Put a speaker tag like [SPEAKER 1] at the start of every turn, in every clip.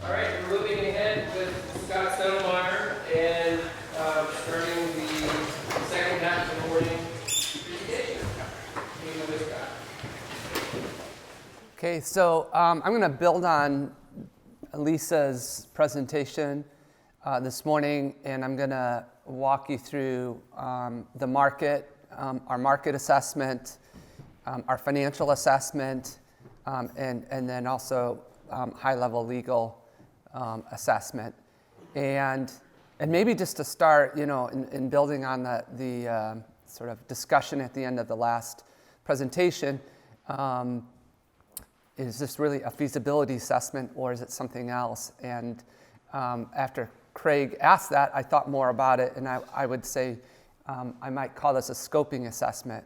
[SPEAKER 1] All right, we're moving ahead with Scott Settelmyer and starting the second half of the morning presentation. Beginning with Scott.
[SPEAKER 2] Okay, so I'm going to build on Lisa's presentation this morning, and I'm going to walk you through the market, our market assessment, our financial assessment, and then also high-level legal assessment. And maybe just to start, in building on the sort of discussion at the end of the last presentation, is this really a feasibility assessment or is it something else? And after Craig asked that, I thought more about it, and I would say I might call this a scoping assessment.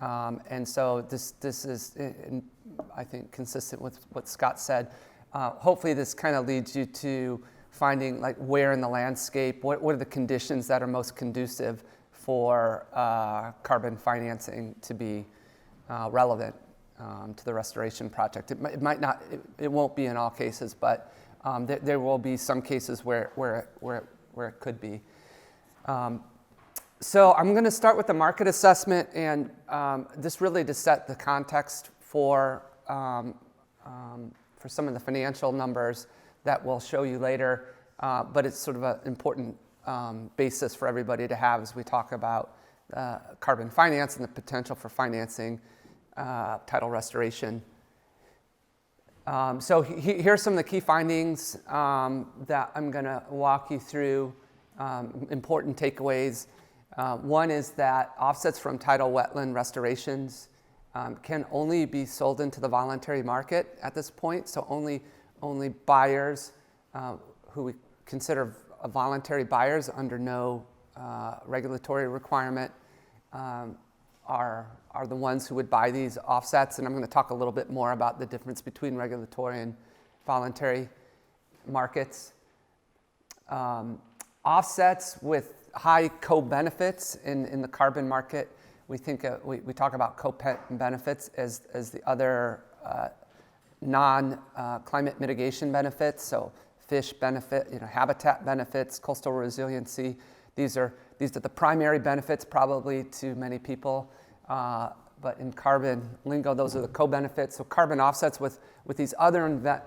[SPEAKER 2] And so this is, I think, consistent with what Scott said. Hopefully this kind of leads you to finding like where in the landscape, what are the conditions that are most conducive for carbon financing to be relevant to the restoration project. It might not, it won't be in all cases, but there will be some cases where it could be. So I'm going to start with the market assessment, and this really to set the context for some of the financial numbers that we'll show you later, but it's sort of an important basis for everybody to have as we talk about carbon finance and the potential for financing tidal restoration. So here's some of the key findings that I'm going to walk you through, important takeaways. One is that offsets from tidal wetland restorations can only be sold into the voluntary market at this point. So only buyers who we consider voluntary buyers under no regulatory requirement are the ones who would buy these offsets. And I'm going to talk a little bit more about the difference between regulatory and voluntary markets. Offsets with high co-benefits in the carbon market. We think we talk about co-benefits as the other non-climate mitigation benefits. So fish benefit, habitat benefits, coastal resiliency. These are the primary benefits probably to many people. But in carbon lingo, those are the co-benefits. So carbon offsets with these other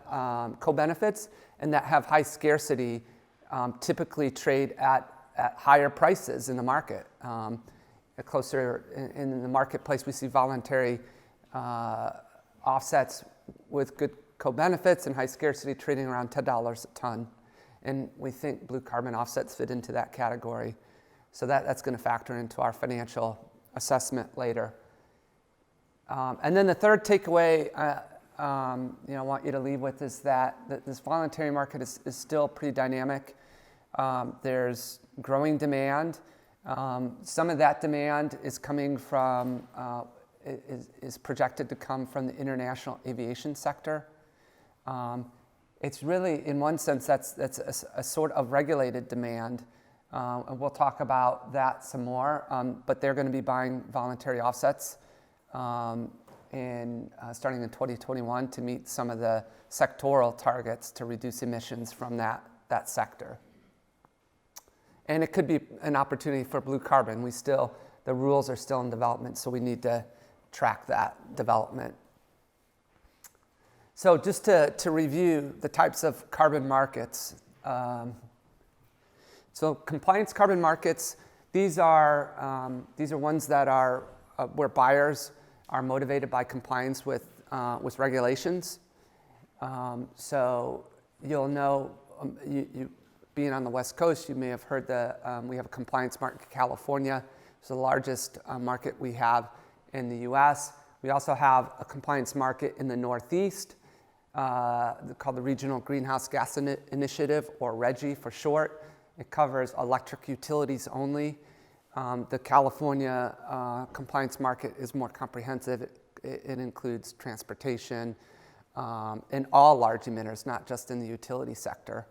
[SPEAKER 2] co-benefits and that have high scarcity typically trade at higher prices in the market. Closer in the marketplace, we see voluntary offsets with good co-benefits and high scarcity trading around $10 a ton. And we think blue carbon offsets fit into that category. So that's going to factor into our financial assessment later. And then the third takeaway I want you to leave with is that this voluntary market is still pretty dynamic. There's growing demand. Some of that demand is coming from, is projected to come from the international aviation sector. It's really, in one sense, that's a sort of regulated demand. And we'll talk about that some more, but they're going to be buying voluntary offsets starting in 2021 to meet some of the sectoral targets to reduce emissions from that sector. And it could be an opportunity for blue carbon. The rules are still in development, so we need to track that development. So just to review the types of carbon markets. So compliance carbon markets, these are ones that are where buyers are motivated by compliance with regulations. So you'll know, you being on the West Coast, you may have heard we have a compliance market in California. It's the largest market we have in the US. We also have a compliance market in the Northeast called the Regional Greenhouse Gas Initiative, or RGGI for short. It covers electric utilities only. The California compliance market is more comprehensive. It includes transportation and all large emitters, not just in the utility sector.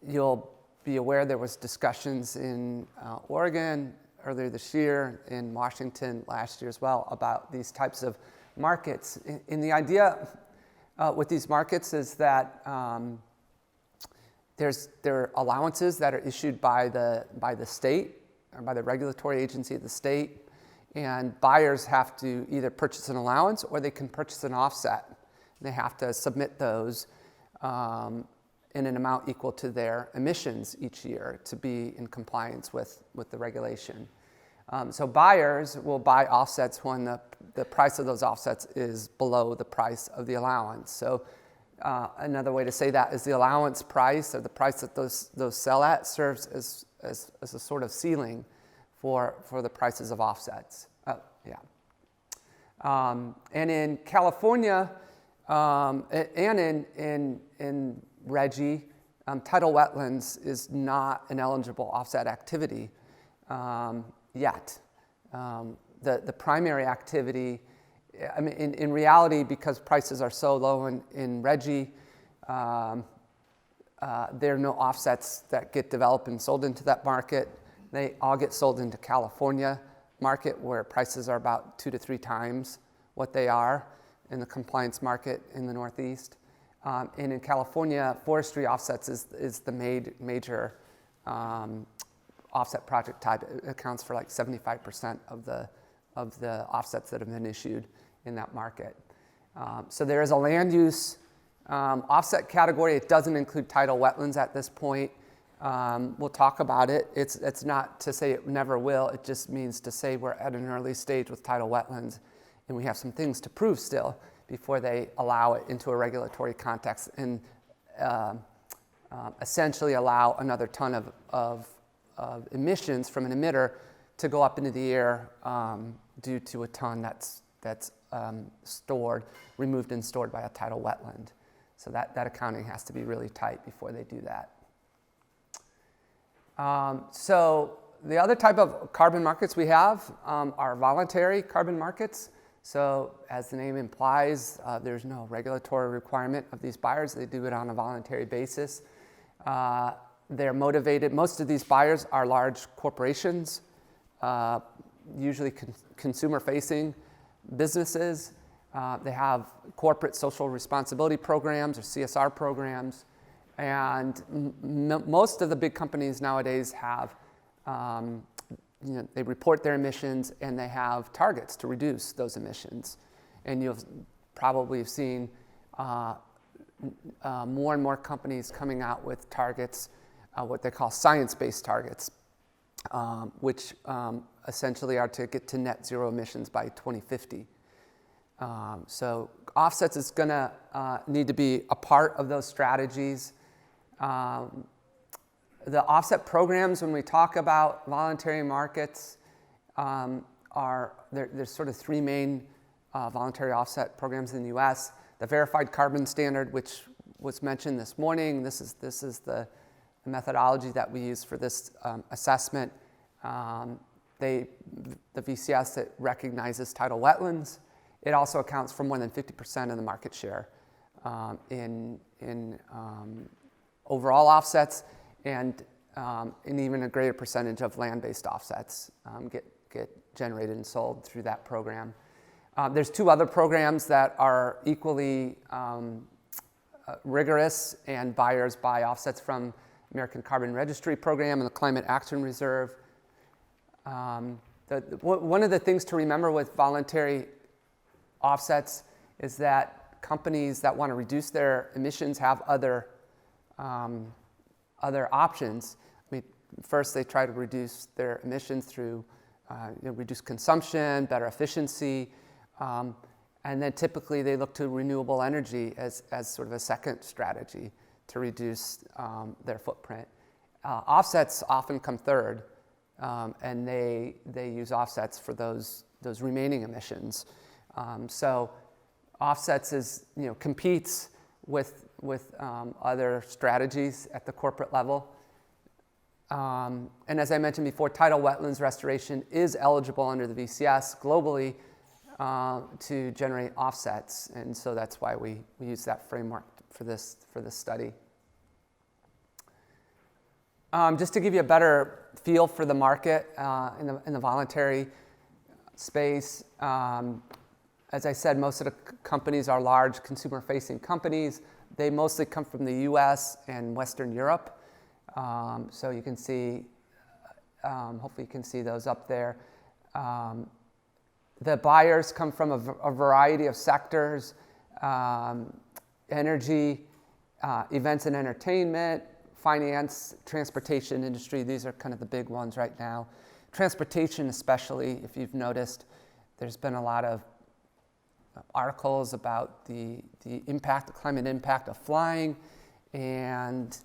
[SPEAKER 2] You'll be aware there was discussions in Oregon earlier this year, in Washington last year as well, about these types of markets. And the idea with these markets is that there are allowances that are issued by the state or by the regulatory agency of the state, and buyers have to either purchase an allowance or they can purchase an offset. They have to submit those in an amount equal to their emissions each year to be in compliance with the regulation. So buyers will buy offsets when the price of those offsets is below the price of the allowance. So another way to say that is the allowance price, or the price that those sell at, serves as a sort of ceiling for the prices of offsets. And in California and in RGGI, tidal wetlands is not an eligible offset activity yet. The primary activity, I mean, in reality, because prices are so low in RGGI, there are no offsets that get developed and sold into that market. They all get sold into California market, where prices are about 2 to 3 times what they are in the compliance market in the Northeast. And in California, forestry offsets is the major offset project type. It accounts for like 75% of the offsets that have been issued in that market. So there is a land use offset category. It doesn't include tidal wetlands at this point. We'll talk about it. It's not to say it never will. It just means to say we're at an early stage with tidal wetlands, and we have some things to prove still before they allow it into a regulatory context and essentially allow another ton of emissions from an emitter to go up into the air due to a ton that's removed and stored by a tidal wetland. So that accounting has to be really tight before they do that. So the other type of carbon markets we have are voluntary carbon markets. So as the name implies, there's no regulatory requirement of these buyers. They do it on a voluntary basis. They're motivated. Most of these buyers are large corporations, usually consumer-facing businesses. They have corporate social responsibility programs or CSR programs. And most of the big companies nowadays have, they report their emissions and they have targets to reduce those emissions. And you'll probably have seen more and more companies coming out with targets, what they call science-based targets, which essentially are to get to net zero emissions by 2050. So offsets is going to need to be a part of those strategies. The offset programs, when we talk about voluntary markets, there's sort of 3 main voluntary offset programs in the U.S. The Verified Carbon Standard, which was mentioned this morning. This is the methodology that we use for this assessment. The VCS, it recognizes tidal wetlands. It also accounts for more than 50% of the market share in overall offsets, and even a greater percentage of land-based offsets get generated and sold through that program. There's 2 other programs that are equally rigorous, and buyers buy offsets from American Carbon Registry Program and the Climate Action Reserve. One of the things to remember with voluntary offsets is that companies that want to reduce their emissions have other options. I mean, first they try to reduce their emissions through reduced consumption, better efficiency, and then typically they look to renewable energy as sort of a second strategy to reduce their footprint. Offsets often come third, and they use offsets for those remaining emissions. So offsets competes with other strategies at the corporate level. And as I mentioned before, tidal wetlands restoration is eligible under the VCS globally to generate offsets, and so that's why we use that framework for this study. Just to give you a better feel for the market in the voluntary space, As I said, most of the companies are large consumer-facing companies. They mostly come from the US and Western Europe. So you can see, hopefully you can see those up there. The buyers come from a variety of sectors, energy, events and entertainment, finance, transportation industry. These are kind of the big ones right now. Transportation especially, if you've noticed, there's been a lot of articles about the impact, the climate impact of flying, and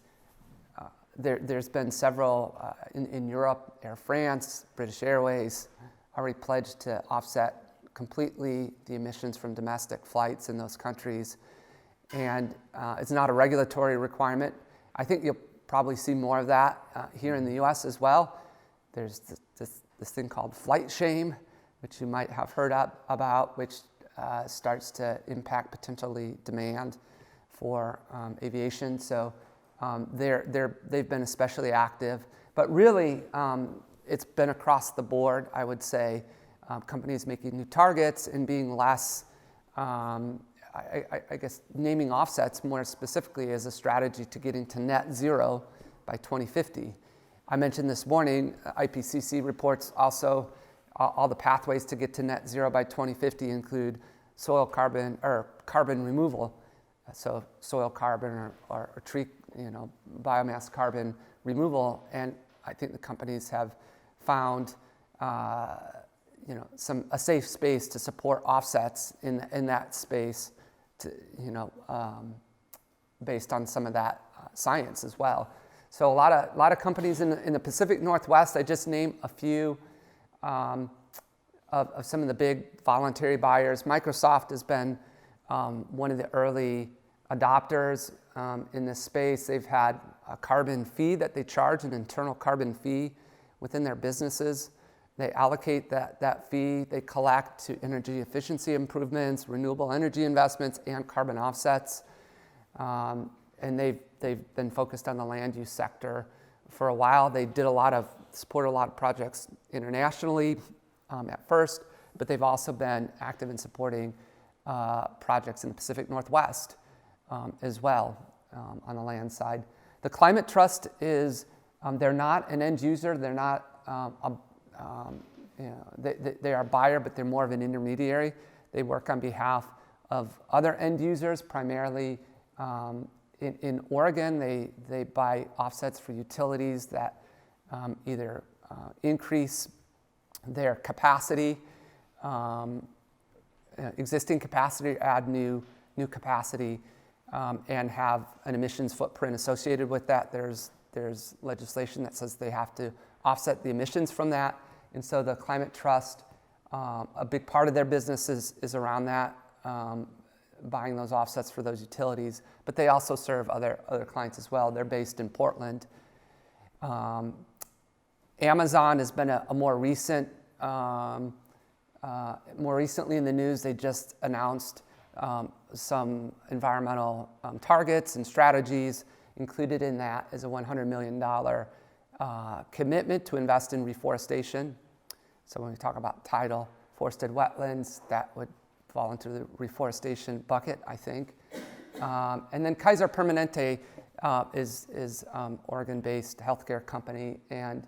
[SPEAKER 2] there's been several in Europe. Air France, British Airways already pledged to offset completely the emissions from domestic flights in those countries. And it's not a regulatory requirement. I think you'll probably see more of that here in the US as well. There's this thing called flight shame, which you might have heard about, which starts to impact potentially demand for aviation. So they've been especially active. But really, it's been across the board, I would say. Companies making new targets and being less, I guess, naming offsets more specifically as a strategy to getting to net zero by 2050. I mentioned this morning, IPCC reports also all the pathways to get to net zero by 2050 include soil carbon or carbon removal. So soil carbon or tree, biomass carbon removal. And I think the companies have found, a safe space to support offsets in that space, to, based on some of that science as well. So a lot of companies in the Pacific Northwest. I just named a few of some of the big voluntary buyers. Microsoft has been one of the early adopters in this space. They've had a carbon fee that they charge, an internal carbon fee within their businesses. They allocate that fee. They collect to energy efficiency improvements, renewable energy investments, and carbon offsets. And they've been focused on the land use sector for a while. They did support a lot of projects internationally at first, but they've also been active in supporting projects in the Pacific Northwest as well on the land side. The Climate Trust is, they're not an end user. They're not, they are a buyer, but they're more of an intermediary. They work on behalf of other end users, primarily in Oregon. They buy offsets for utilities that either increase their capacity, existing capacity, add new capacity, and have an emissions footprint associated with that. There's legislation that says they have to offset the emissions from that. And so the Climate Trust, a big part of their business is around that, buying those offsets for those utilities. But they also serve other clients as well. They're based in Portland. Amazon has been a more recent, more recently in the news. They just announced some environmental targets and strategies. Included in that is a $100 million commitment to invest in reforestation. So when we talk about tidal forested wetlands, that would fall into the reforestation bucket, I think. And then Kaiser Permanente is Oregon-based healthcare company, and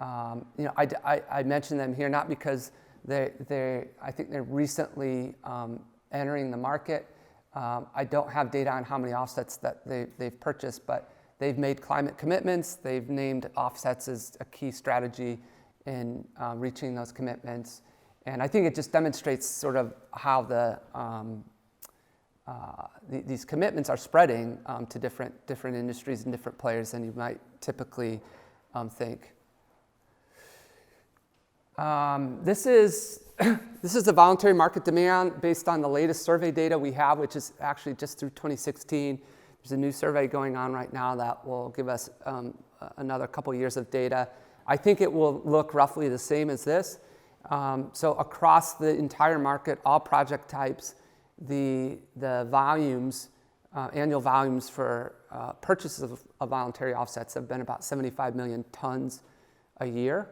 [SPEAKER 2] I mention them here not because I think they're recently entering the market. I don't have data on how many offsets that they've purchased, but they've made climate commitments. They've named offsets as a key strategy in reaching those commitments. And I think it just demonstrates sort of how these commitments are spreading to different industries and different players than you might typically think. This is the voluntary market demand based on the latest survey data we have, which is actually just through 2016. There's a new survey going on right now that will give us another couple years of data. I think it will look roughly the same as this. So across the entire market, all project types, the volumes, annual volumes for purchases of voluntary offsets have been about 75 million tons a year.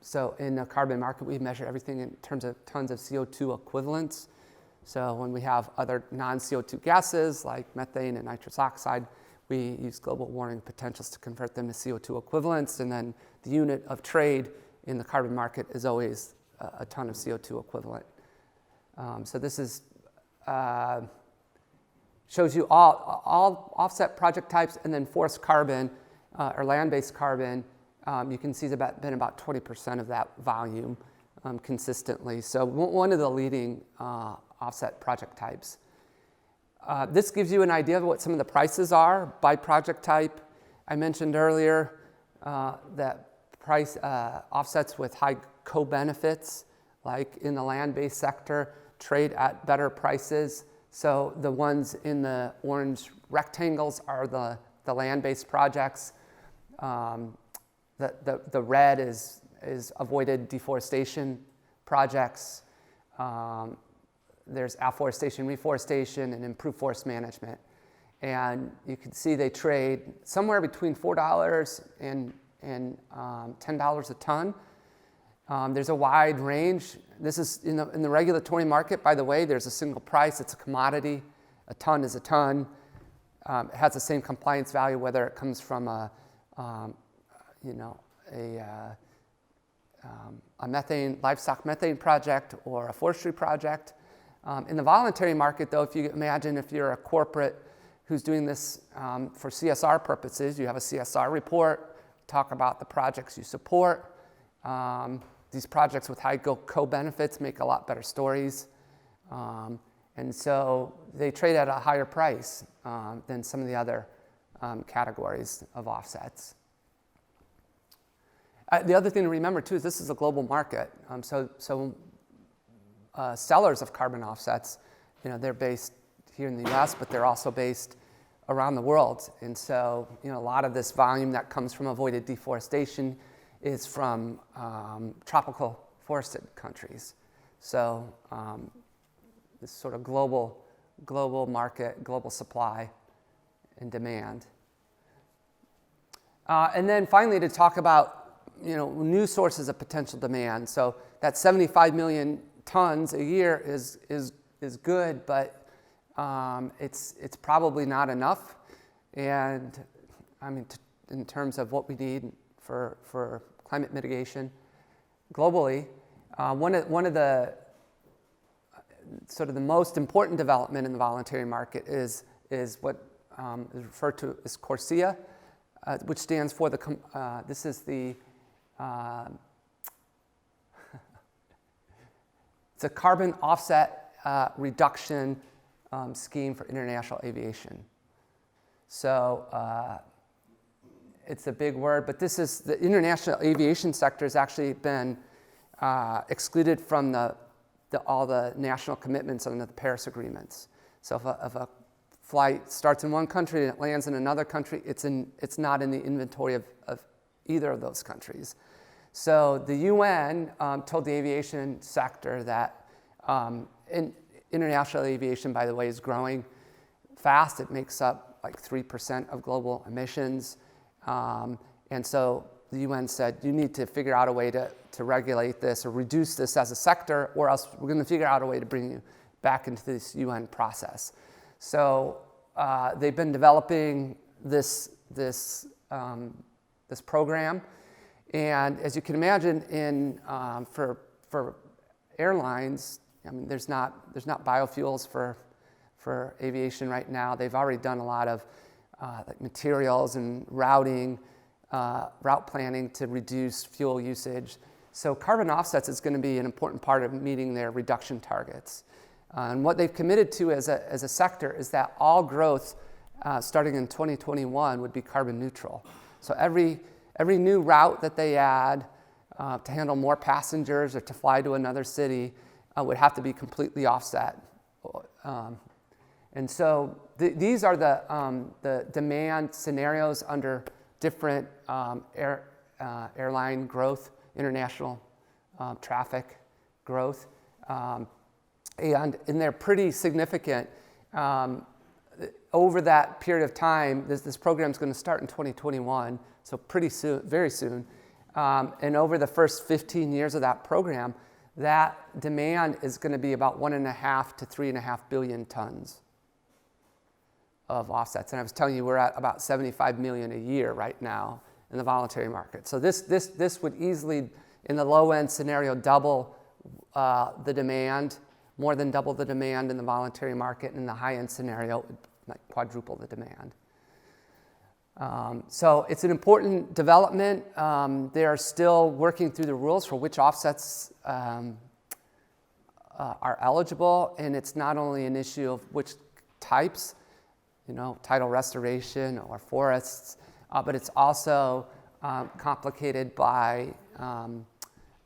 [SPEAKER 2] So in the carbon market, we measure everything in terms of tons of CO2 equivalents. So when we have other non-CO2 gases like methane and nitrous oxide, we use global warming potentials to convert them to CO2 equivalents, and then the unit of trade in the carbon market is always a ton of CO2 equivalent. So this is shows you all offset project types, and then forest carbon or land-based carbon. You can see it's been about 20% of that volume consistently. So one of the leading offset project types. This gives you an idea of what some of the prices are by project type. I mentioned earlier that price offsets with high co-benefits, like in the land-based sector, trade at better prices. So the ones in the orange rectangles are the land-based projects. The red is avoided deforestation projects. There's afforestation, reforestation, and improved forest management. And you can see they trade somewhere between $4 and $10 a ton. There's a wide range. This is in the regulatory market, by the way, there's a single price. It's a commodity. A ton is a ton. It has the same compliance value whether it comes from a livestock methane project or a forestry project. In the voluntary market, though, if you imagine if you're a corporate who's doing this for CSR purposes, you have a CSR report, talk about the projects you support. These projects with high co-benefits make a lot better stories. And so they trade at a higher price than some of the other categories of offsets. The other thing to remember, too, is this is a global market. Sellers of carbon offsets, they're based here in the U.S., but they're also based around the world. And so, a lot of this volume that comes from avoided deforestation is from tropical forested countries. So this sort of global market, global supply and demand. And then finally, to talk about new sources of potential demand. So that 75 million tons a year is good, but it's probably not enough. And I mean, in terms of what we need for climate mitigation globally, one of the sort of the most important development in the voluntary market is what is referred to as CORSIA, which stands for this is the it's a carbon offset reduction scheme for international aviation. So it's a big word, but this is the international aviation sector has actually been excluded from all the national commitments under the Paris agreements. So if a flight starts in one country and it lands in another country, it's not in the inventory of either of those countries. So the UN told the aviation sector that international aviation, by the way, is growing fast. It makes up like 3% of global emissions. And so the UN said, you need to figure out a way to regulate this or reduce this as a sector, or else we're going to figure out a way to bring you back into this UN process. So they've been developing this program. And as you can imagine, for airlines, I mean, there's not biofuels for aviation right now. They've already done a lot of like materials and route planning to reduce fuel usage. So carbon offsets is going to be an important part of meeting their reduction targets. And what they've committed to as a sector is that all growth starting in 2021 would be carbon neutral. So every new route that they add to handle more passengers or to fly to another city would have to be completely offset. And so these are the demand scenarios under different airline growth, international traffic growth. And they're pretty significant. Over that period of time, this program is going to start in 2021, so pretty soon, very soon. And over the first 15 years of that program, that demand is going to be about 1.5 to 3.5 billion tons of offsets. And I was telling you, we're at about 75 million a year right now in the voluntary market. So this would easily, in the low end scenario, double the demand, more than double the demand in the voluntary market. In the high end scenario, it would like quadruple the demand. So it's an important development. They are still working through the rules for which offsets are eligible, and it's not only an issue of which types, tidal restoration or forests, but it's also complicated by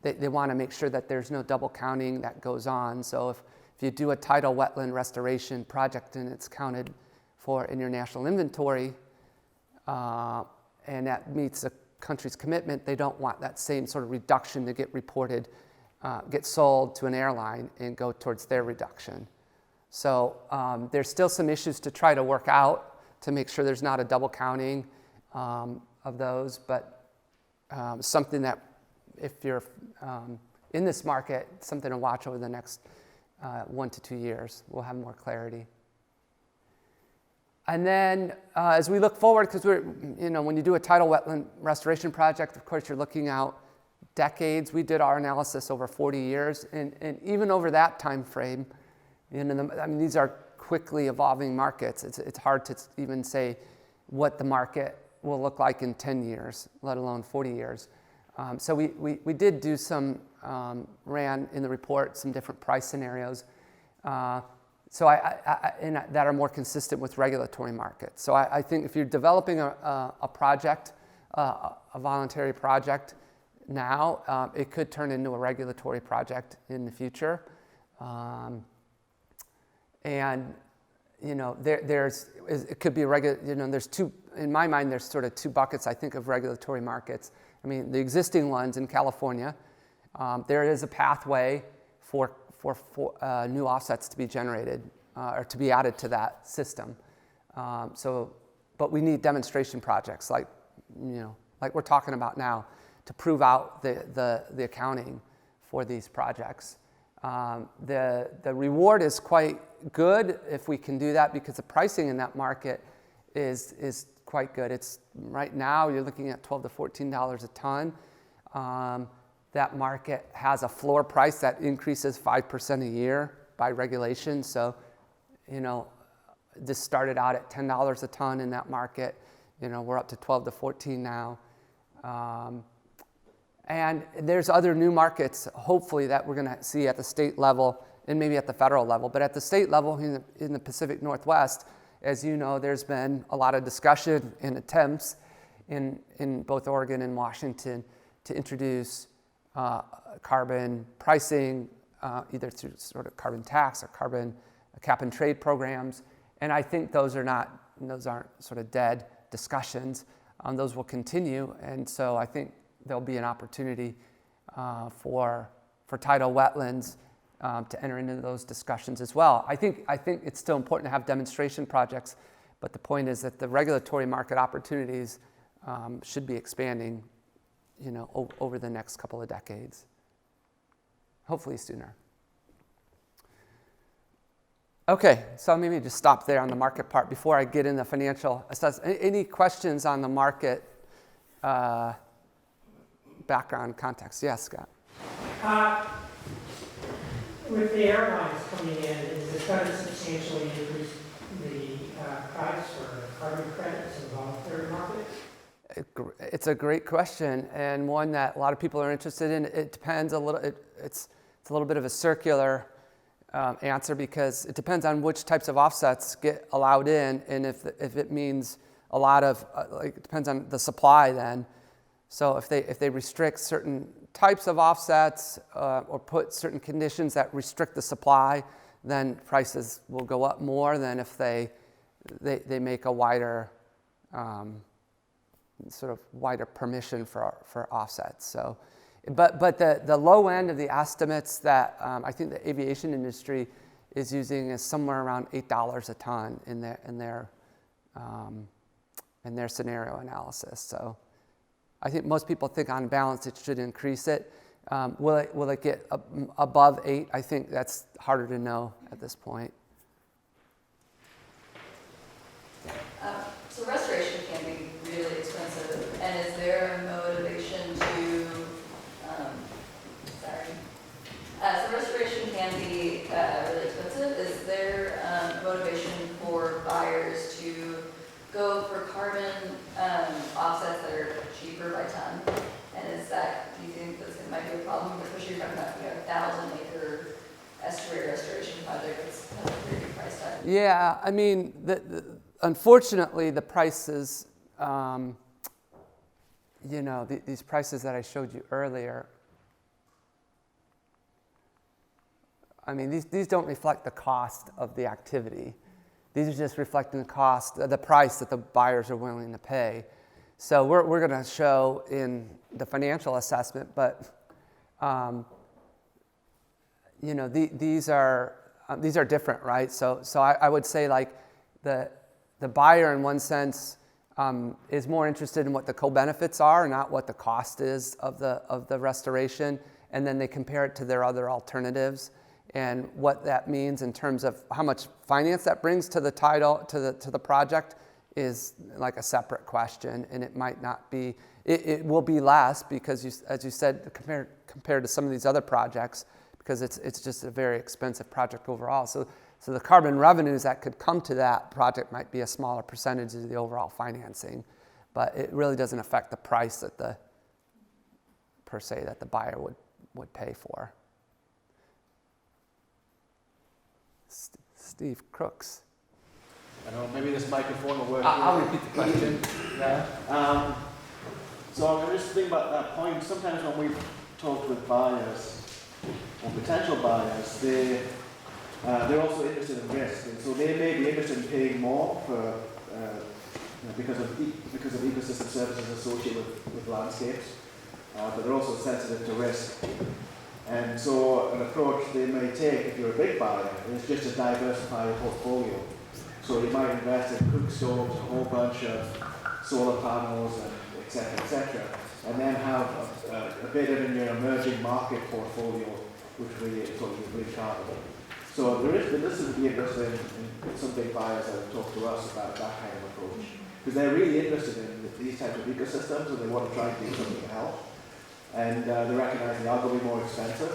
[SPEAKER 2] they want to make sure that there's no double counting that goes on. So if you do a tidal wetland restoration project and it's counted for in your national inventory, and that meets a country's commitment, they don't want that same sort of reduction to get reported, get sold to an airline and go towards their reduction. So there's still some issues to try to work out to make sure there's not a double counting of those, but something that if you're in this market, something to watch over the next 1 to 2 years. We'll have more clarity. And then as we look forward, because when you do a tidal wetland restoration project, of course, you're looking out decades. We did our analysis over 40 years, and even over that time frame, these are quickly evolving markets. It's hard to even say what the market will look like in 10 years, let alone 40 years. So we did do some, ran in the report some different price scenarios. So that are more consistent with regulatory markets. So I think if you're developing a project, a voluntary project now, it could turn into a regulatory project in the future. And it could be there's two, in my mind, there's sort of two buckets, I think, of regulatory markets. I mean, the existing ones in California, there is a pathway for new offsets to be generated or to be added to that system. But we need demonstration projects like we're talking about now to prove out the accounting for these projects. The reward is quite good if we can do that because the pricing in that market is quite good. It's right now you're looking at $12 to $14 a ton. That market has a floor price that increases 5% a year by regulation. So, this started out at $10 a ton in that market. We're up to 12 to 14 now. And there's other new markets, hopefully, that we're going to see at the state level and maybe at the federal level. But at the state level in the Pacific Northwest, as you know, there's been a lot of discussion and attempts in both Oregon and Washington to introduce carbon pricing, either through sort of carbon tax or carbon cap and trade programs. And I think those aren't sort of dead discussions. Those will continue. And so I think there'll be an opportunity for tidal wetlands to enter into those discussions as well. I think it's still important to have demonstration projects, but the point is that the regulatory market opportunities should be expanding over the next couple of decades, hopefully sooner. Okay, so maybe just stop there on the market part before I get into financial assessment. Any questions on the market background context? Yes, Scott.
[SPEAKER 3] With the airlines coming in, is it going to substantially increase the price for carbon credits in the voluntary market?
[SPEAKER 2] It's a great question, and one that a lot of people are interested in. It depends a little. It's a little bit of a circular answer because it depends on which types of offsets get allowed in, and if it means a lot of it depends on the supply then. So if they restrict certain types of offsets or put certain conditions that restrict the supply, then prices will go up more than if they make a wider sort of wider permission for offsets. So, but the low end of the estimates that I think the aviation industry is using is somewhere around $8 a ton in their scenario analysis. So I think most people think on balance it should increase it. Will it get above 8? I think that's harder to know at this point.
[SPEAKER 4] So restoration can be really expensive, and is there a motivation to, so restoration can be really expensive. Is there motivation for buyers to go for carbon offsets that are cheaper by ton? And is that, do you think that's might be a problem, especially if you're talking about, 1,000-acre estuary restoration project that's kind of a pretty big price tag?
[SPEAKER 2] Yeah, I mean, unfortunately, the prices, these prices that I showed you earlier, I mean, these don't reflect the cost of the activity. These are just reflecting the price that the buyers are willing to pay. So we're going to show in the financial assessment, but these are different, right? So I would say like the buyer in one sense is more interested in what the co-benefits are, not what the cost is of the restoration, and then they compare it to their other alternatives. And what that means in terms of how much finance that brings to the title, to the project, is like a separate question, and it might not be. It will be less because, as you said, compared to some of these other projects, because it's just a very expensive project overall. So the carbon revenues that could come to that project might be a smaller percentage of the overall financing, but it really doesn't affect the price that the buyer would pay for. Steve, Crooks.
[SPEAKER 5] I don't know, maybe this microphone will work.
[SPEAKER 2] I'll repeat the question.
[SPEAKER 5] Yeah. So I'm just thinking about that point. Sometimes when we've talked with buyers or potential buyers, they're also interested in risk, and so they may be interested in paying more for because of ecosystem services associated with landscapes, but they're also sensitive to risk. And so an approach they may take if you're a big buyer is just to diversify your portfolio. So you might invest in Cook stoves, a whole bunch of solar panels, and et cetera, and then have a bit in your emerging market portfolio, which we sort of really target. So this would be interesting in some big buyers that have talked to us about that kind of approach, because they're really interested in these types of ecosystems and they want to try and do something to help. And they recognize they are going to be more expensive,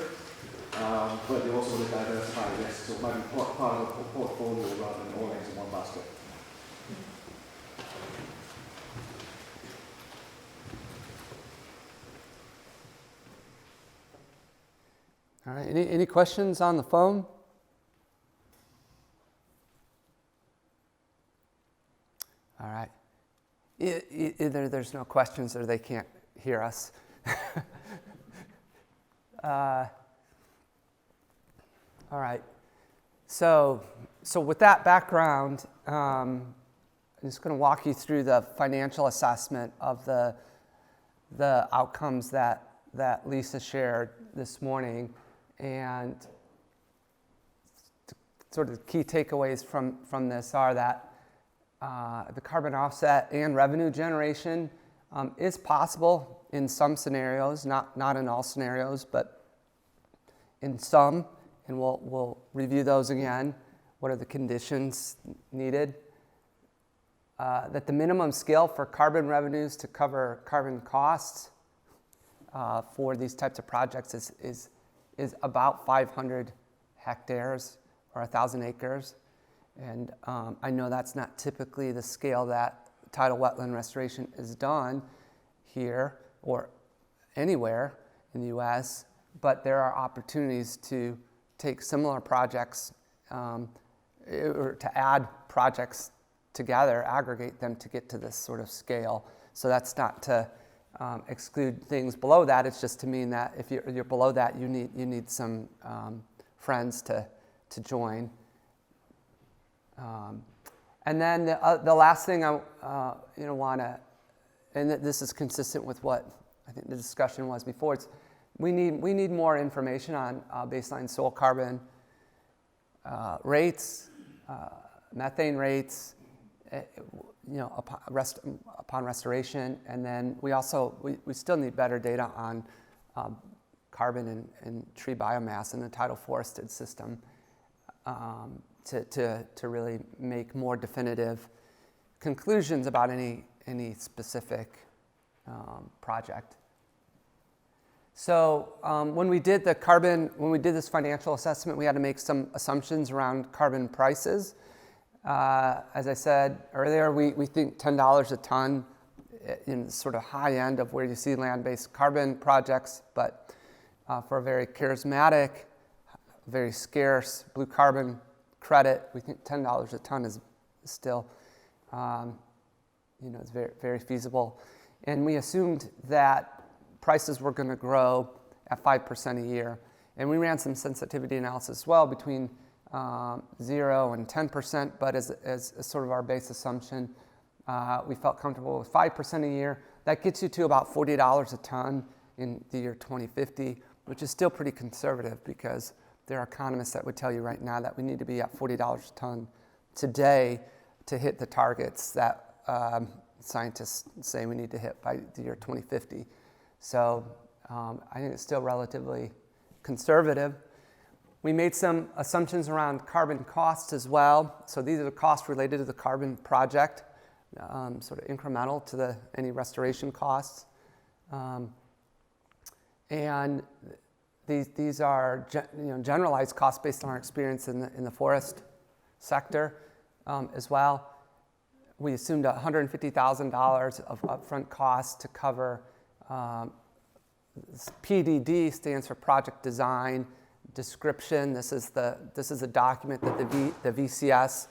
[SPEAKER 5] but they also want to diversify risk, so it might be part of a portfolio rather than all eggs in one basket.
[SPEAKER 2] All right, any questions on the phone? All right. Either there's no questions or they can't hear us. All right. So with that background, I'm just going to walk you through the financial assessment of the outcomes that Lisa shared this morning, and sort of key takeaways from this are that the carbon offset and revenue generation is possible in some scenarios, not in all scenarios, but in some, and we'll review those again. What are the conditions needed? That the minimum scale for carbon revenues to cover carbon costs for these types of projects is about 500 hectares or 1,000 acres. And I know that's not typically the scale that tidal wetland restoration is done here or anywhere in the U.S., but there are opportunities to take similar projects or to add projects together, aggregate them to get to this sort of scale. So that's not to exclude things below that. It's just to mean that if you're below that, you need some friends to join. And then the last thing I want to, and this is consistent with what I think the discussion was before. We need more information on baseline soil carbon rates, methane rates, upon restoration. And then we still need better data on carbon and tree biomass in the tidal forested system to really make more definitive conclusions about any specific project. So when we did this financial assessment, we had to make some assumptions around carbon prices. As I said earlier, we think $10 a ton in sort of high end of where you see land-based carbon projects, but for a very charismatic, very scarce blue carbon credit, we think $10 a ton is still, it's very, very feasible. And we assumed that prices were going to grow at 5% a year. And we ran some sensitivity analysis as well between 0 and 10%, but as sort of our base assumption, we felt comfortable with 5% a year. That gets you to about $40 a ton in the year 2050, which is still pretty conservative because there are economists that would tell you right now that we need to be at $40 a ton today to hit the targets that scientists say we need to hit by the year 2050. So I think it's still relatively conservative. We made some assumptions around carbon costs as well. So these are the costs related to the carbon project, sort of incremental to any restoration costs. And these are generalized costs based on our experience in the forest sector as well. We assumed $150,000 of upfront costs to cover PDD stands for project design description. This is a document that the VCS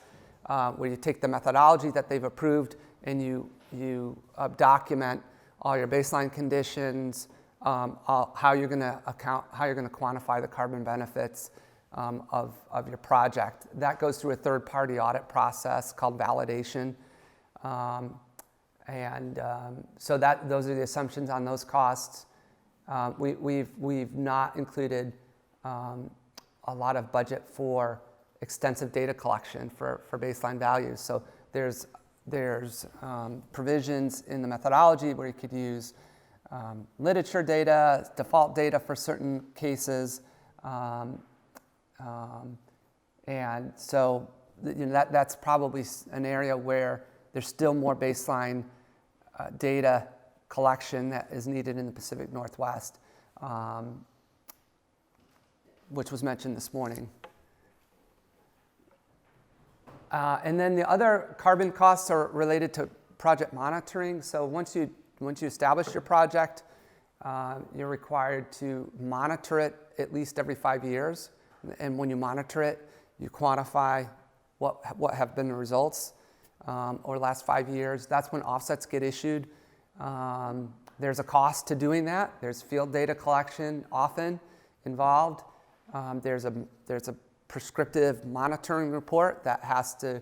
[SPEAKER 2] where you take the methodology that they've approved and you document all your baseline conditions, how you're going to quantify the carbon benefits of your project. That goes through a third-party audit process called validation. So those are the assumptions on those costs. We've not included a lot of budget for extensive data collection for baseline values. So there's provisions in the methodology where you could use literature data, default data for certain cases, and so that's probably an area where there's still more baseline data collection that is needed in the Pacific Northwest, which was mentioned this morning. And then the other carbon costs are related to project monitoring. So once you establish your project, you're required to monitor it at least every 5 years. And when you monitor it, you quantify what have been the results over the last 5 years. That's when offsets get issued. There's a cost to doing that. There's field data collection often involved. There's a prescriptive monitoring report that has to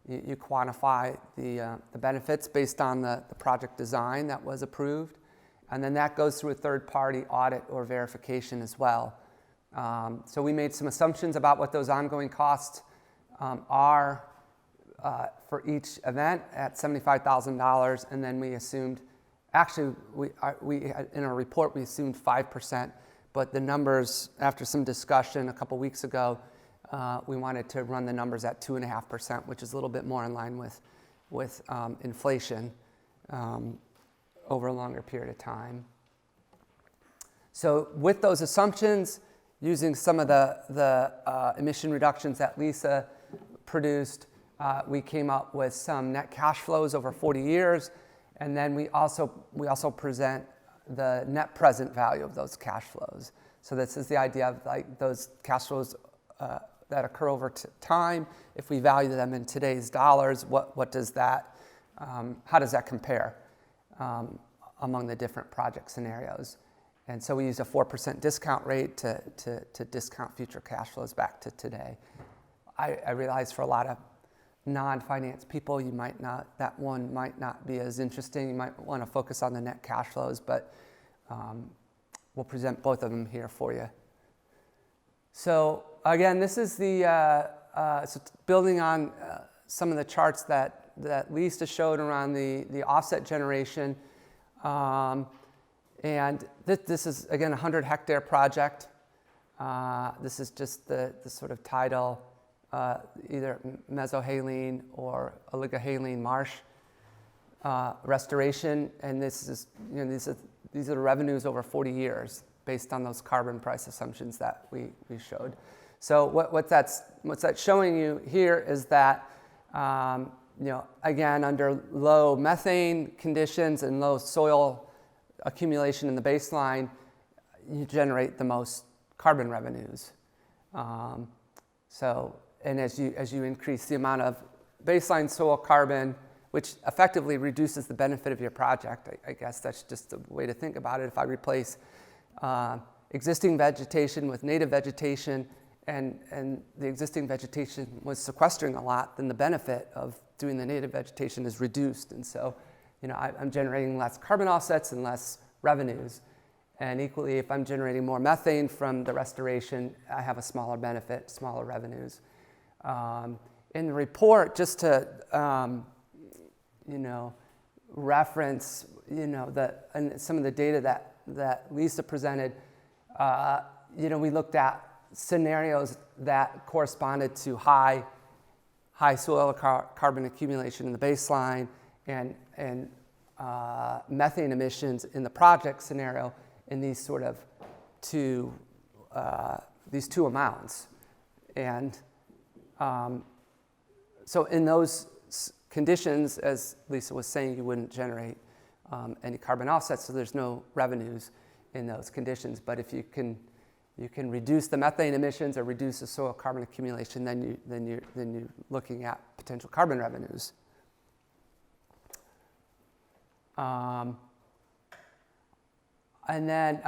[SPEAKER 2] you quantify the benefits based on the project design that was approved, and then that goes through a third-party audit or verification as well. So we made some assumptions about what those ongoing costs are for each event at $75,000, and then we assumed, actually, we in our report we assumed 5%, but the numbers, after some discussion a couple weeks ago, we wanted to run the numbers at 2.5%, which is a little bit more in line with inflation over a longer period of time. So with those assumptions, using some of the emission reductions that Lisa produced, we came up with some net cash flows over 40 years, and then we also present the net present value of those cash flows. So this is the idea of like those cash flows that occur over time. If we value them in today's dollars, what does that, how does that compare among the different project scenarios? And so we use a 4% discount rate to discount future cash flows back to today. I realize for a lot of non-finance people, that one might not be as interesting. You might want to focus on the net cash flows, but we'll present both of them here for you. So again, this is the building on some of the charts that that Lisa showed around the offset generation. And this is, again, a 100-hectare project. This is just the sort of tidal, either mesohaline or oligohaline marsh restoration. And this is, these are the revenues over 40 years based on those carbon price assumptions that we showed. So what that's showing you here is that, again, under low methane conditions and low soil accumulation in the baseline, you generate the most carbon revenues. And as you increase the amount of baseline soil carbon, which effectively reduces the benefit of your project, I guess that's just a way to think about it. If I replace existing vegetation with native vegetation, and the existing vegetation was sequestering a lot, then the benefit of doing the native vegetation is reduced. And so, I'm generating less carbon offsets and less revenues. And equally, if I'm generating more methane from the restoration, I have a smaller benefit, smaller revenues. In the report, just to, reference, and some of the data that Lisa presented, we looked at scenarios that corresponded to high soil carbon accumulation in the baseline and methane emissions in the project scenario in these sort of two amounts. And so in those conditions, as Lisa was saying, you wouldn't generate any carbon offsets, so there's no revenues in those conditions. But if you can reduce the methane emissions or reduce the soil carbon accumulation, then you're looking at potential carbon revenues. And then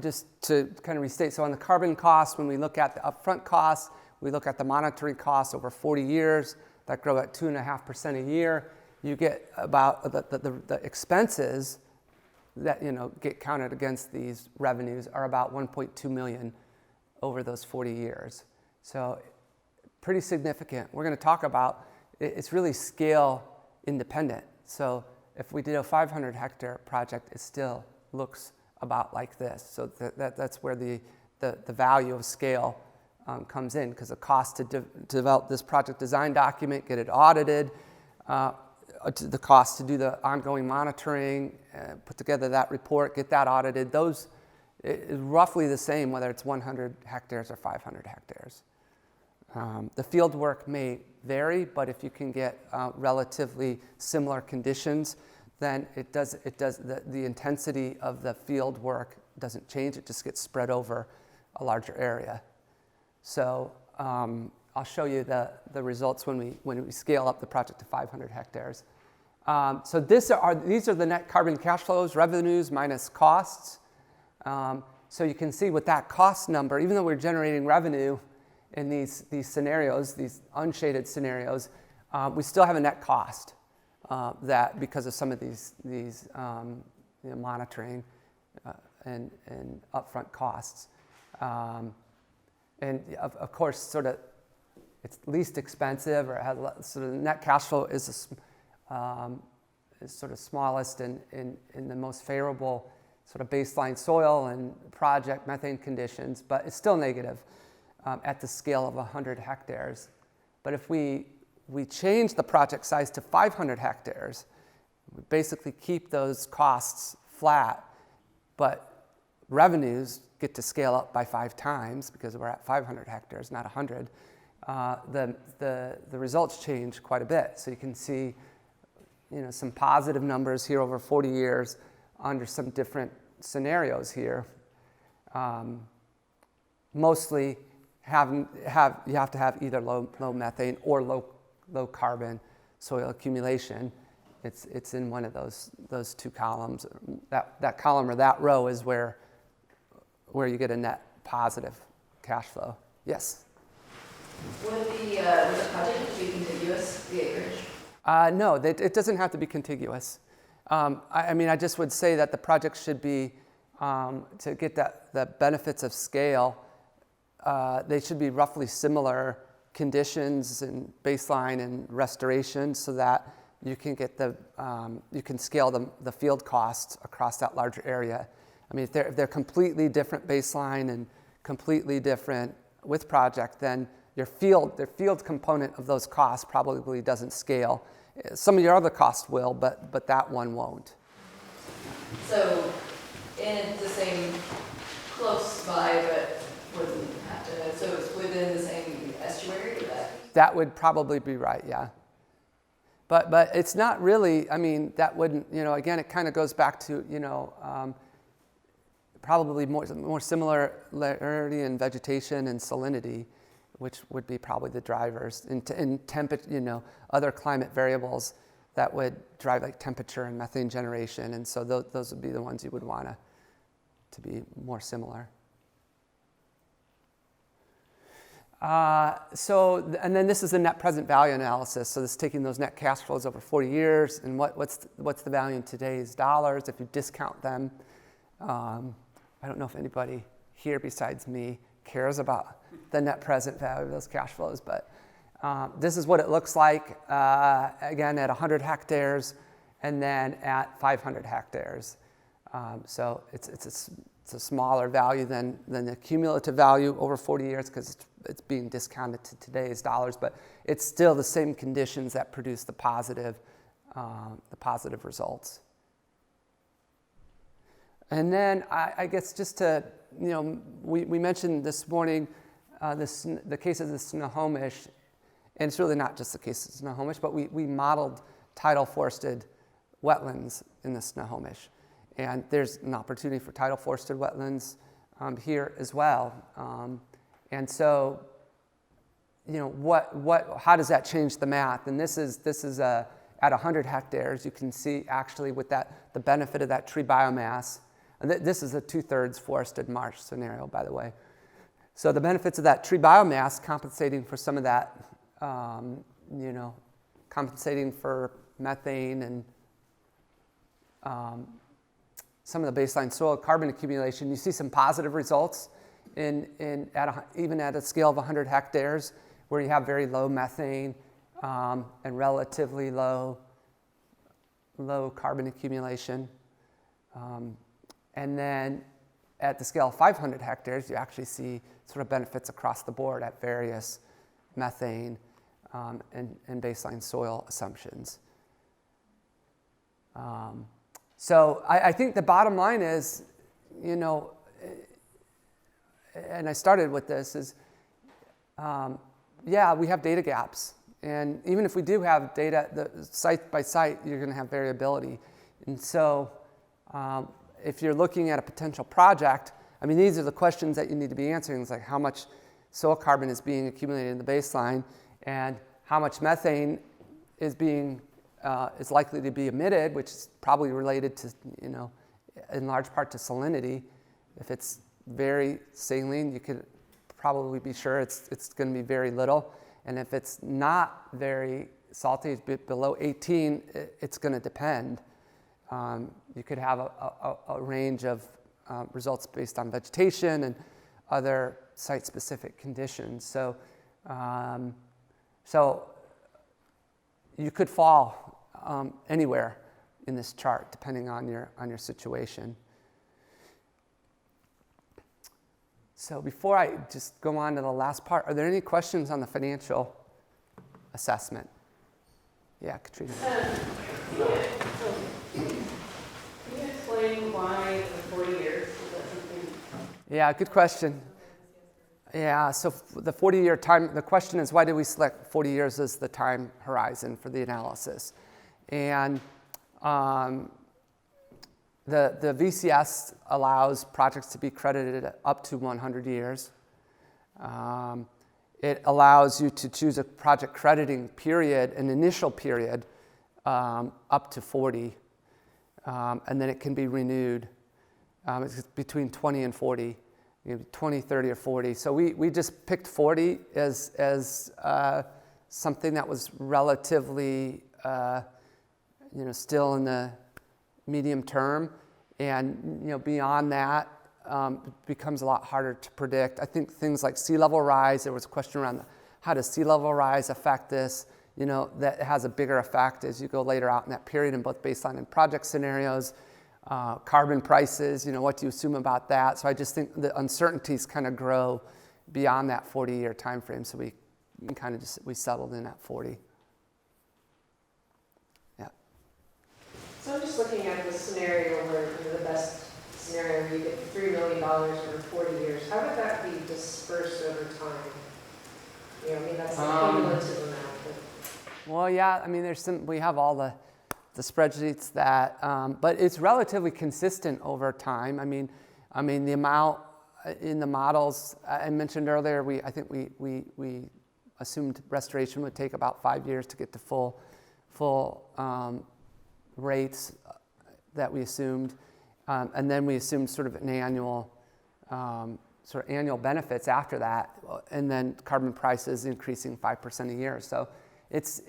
[SPEAKER 2] just to kind of restate, so on the carbon costs, when we look at the upfront costs, we look at the monitoring costs over 40 years that grow at 2.5% a year. You get about the expenses that get counted against these revenues are about 1.2 million over those 40 years. So pretty significant. We're going to talk about it's really scale independent. So if we did a 500-hectare project, it still looks about like this. So that's where the value of scale comes in, because the cost to develop this project design document, get it audited, the cost to do the ongoing monitoring, put together that report, get that audited, those is roughly the same whether it's 100 hectares or 500 hectares. The field work may vary, but if you can get relatively similar conditions, then the intensity of the field work doesn't change, it just gets spread over a larger area. So I'll show you the results when we scale up the project to 500 hectares. So these are the net carbon cash flows, revenues minus costs. So you can see with that cost number, even though we're generating revenue in these scenarios, these unshaded scenarios, we still have a net cost that because of some of these monitoring and upfront costs. And of course, sort of, it's least expensive, or has sort of net cash flow is sort of smallest in the most favorable sort of baseline soil and project methane conditions, but it's still negative at the scale of 100 hectares. But if we change the project size to 500 hectares, we basically keep those costs flat, but revenues get to scale up by 5 times because we're at 500 hectares, not 100. The results change quite a bit. So you can see, some positive numbers here over 40 years under some different scenarios here. Mostly you have to have either low methane or low carbon soil accumulation. It's in one of those two columns. That column or that row is where you get a net positive cash flow. Yes?
[SPEAKER 4] Would the project be contiguous, the acreage?
[SPEAKER 2] No, it doesn't have to be contiguous. I just would say that the project should be, to get the benefits of scale, they should be roughly similar conditions and baseline and restoration, so that you can get you can scale the field costs across that larger area. I mean, if they're completely different baseline and completely different with project, then their field component of those costs probably doesn't scale. Some of your other costs will, but that one won't.
[SPEAKER 4] So in the same close by, but wouldn't have to, so it's within the same estuary, or that?
[SPEAKER 2] That would probably be right, yeah. But it's not really, I mean, that wouldn't, again, it kind of goes back to, probably more similarity in vegetation and salinity, which would be probably the drivers, in temperature, other climate variables that would drive like temperature and methane generation, and so those would be the ones you would want to be more similar. And then this is the net present value analysis. So this is taking those net cash flows over 40 years, and what's the value in today's dollars if you discount them. I don't know if anybody here besides me cares about the net present value of those cash flows, but this is what it looks like, again, at 100 hectares and then at 500 hectares. So it's a smaller value than the cumulative value over 40 years because it's being discounted to today's dollars, but it's still the same conditions that produce the positive results. And then I guess just to, we mentioned this morning the case of the Snohomish, and it's really not just the case of Snohomish, but we modeled tidal forested wetlands in the Snohomish. And there's an opportunity for tidal forested wetlands here as well. And so, how does that change the math? And this is at 100 hectares. You can see actually with the benefit of that tree biomass. And this is a 2/3 forested marsh scenario, by the way. So the benefits of that tree biomass compensating for some of that, compensating for methane and some of the baseline soil carbon accumulation. You see some positive results even at a scale of 100 hectares where you have very low methane and relatively low carbon accumulation. And then at the scale of 500 hectares, you actually see sort of benefits across the board at various methane and baseline soil assumptions. So I think the bottom line is, and I started with this, is we have data gaps. And even if we do have data, the site by site, you're going to have variability. And so if you're looking at a potential project, I mean, these are the questions that you need to be answering. It's like how much soil carbon is being accumulated in the baseline and how much methane is likely to be emitted, which is probably related to, in large part to salinity. If it's very saline, you could probably be sure it's going to be very little. And if it's not very salty, it's below 18, it's going to depend. You could have a range of results based on vegetation and other site-specific conditions. So you could fall anywhere in this chart, depending on your situation. So before I just go on to the last part, are there any questions on the financial assessment? Yeah, Katrina.
[SPEAKER 6] Can you explain why the 40 years? Is that something?
[SPEAKER 2] Yeah, good question. Yeah, so the 40-year time, the question is why did we select 40 years as the time horizon for the analysis? And the VCS allows projects to be credited up to 100 years. It allows you to choose a project crediting period, an initial period, up to 40, and then it can be renewed. It's between 20 and 40, 20, 30, or 40. So we just picked 40 as something that was relatively, still in the medium term, and beyond that becomes a lot harder to predict. I think things like sea level rise. There was a question around how does sea level rise affect this? that has a bigger effect as you go later out in that period in both baseline and project scenarios. Carbon prices, what do you assume about that? So I just think the uncertainties kind of grow beyond that 40-year time frame. So we kind of we settled in at 40. Yeah.
[SPEAKER 6] So I'm just looking at the scenario where, the best scenario where you get $3 million over 40 years. How would that be dispersed over time? That's the cumulative amount.
[SPEAKER 2] Well, yeah, we have all the spreadsheets that, but it's relatively consistent over time. The amount in the models I mentioned earlier, I think we assumed restoration would take about 5 years to get to full rates that we assumed, and then we assumed sort of an annual benefits after that, and then carbon prices increasing 5% a year. So it's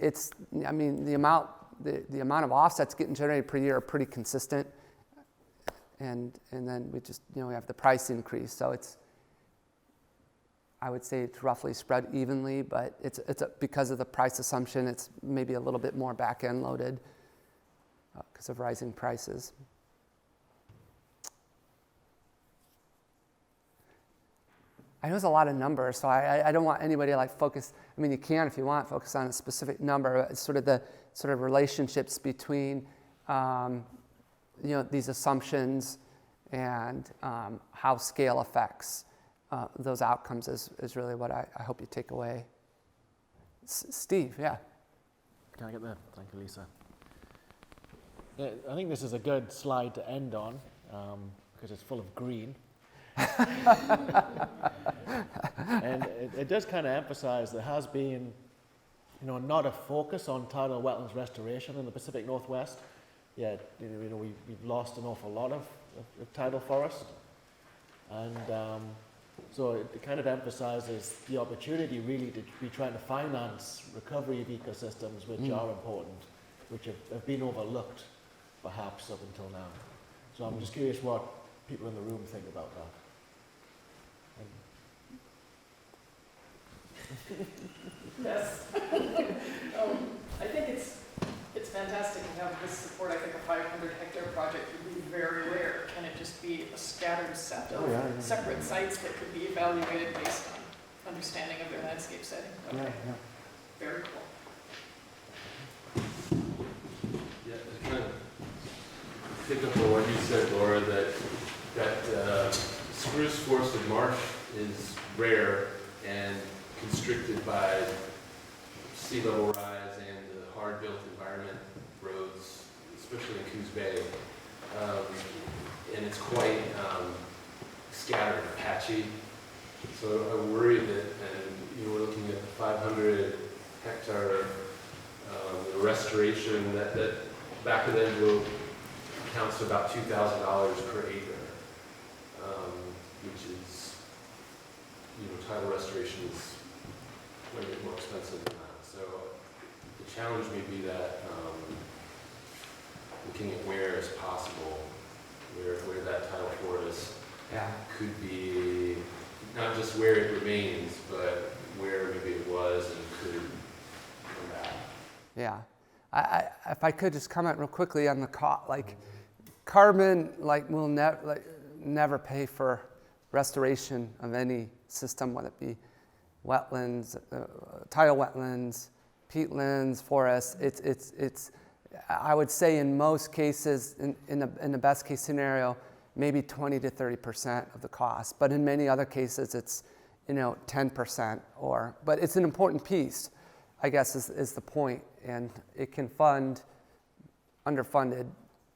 [SPEAKER 2] the amount of offsets getting generated per year are pretty consistent, and then we just we have the price increase. So I would say it's roughly spread evenly, but because of the price assumption, it's maybe a little bit more back end loaded because of rising prices. I know it's a lot of numbers, so I don't want anybody to focus. You can if you want, focus on a specific number. It's sort of the relationships between these assumptions and how scale affects those outcomes is really what I hope you take away. Steve, yeah.
[SPEAKER 5] Can I get there? Thank you, Lisa. Yeah, I think this is a good slide to end on because it's full of green. And it does kind of emphasize there has been, not a focus on tidal wetlands restoration in the Pacific Northwest. Yet, we've lost an awful lot of tidal forest, and so it kind of emphasizes the opportunity really to be trying to finance recovery of ecosystems which are important, which have been overlooked perhaps up until now. So I'm just curious what people in the room think about that.
[SPEAKER 7] Yes. I think it's fantastic to have this support. I think a 500-hectare project would be very rare. Can it just be a scattered set of separate sites that could be evaluated based on understanding of their landscape setting? Okay. Very cool.
[SPEAKER 1] Yeah, to kind of pick up on what you said, Laura, that spruce forested marsh is rare and constricted by sea level rise and the hard-built environment roads, especially in Coos Bay. And it's quite scattered and patchy. So I worry that, we're looking at 500-hectare restoration, that back of the envelope counts to about $2,000 per acre, which is, tidal restoration is quite a bit more expensive than that. So the challenge may be that looking at where is possible, where that tidal forest could be, not just where it remains, but where maybe it was and could come back.
[SPEAKER 2] Yeah. If I could just comment real quickly on the carbon, will never pay for restoration of any system, whether it be wetlands, tidal wetlands, peatlands, forests. It's I would say in most cases, in the best case scenario, maybe 20 to 30% of the cost. But in many other cases, it's 10% but it's an important piece, I guess, is the point, and it can fund underfunded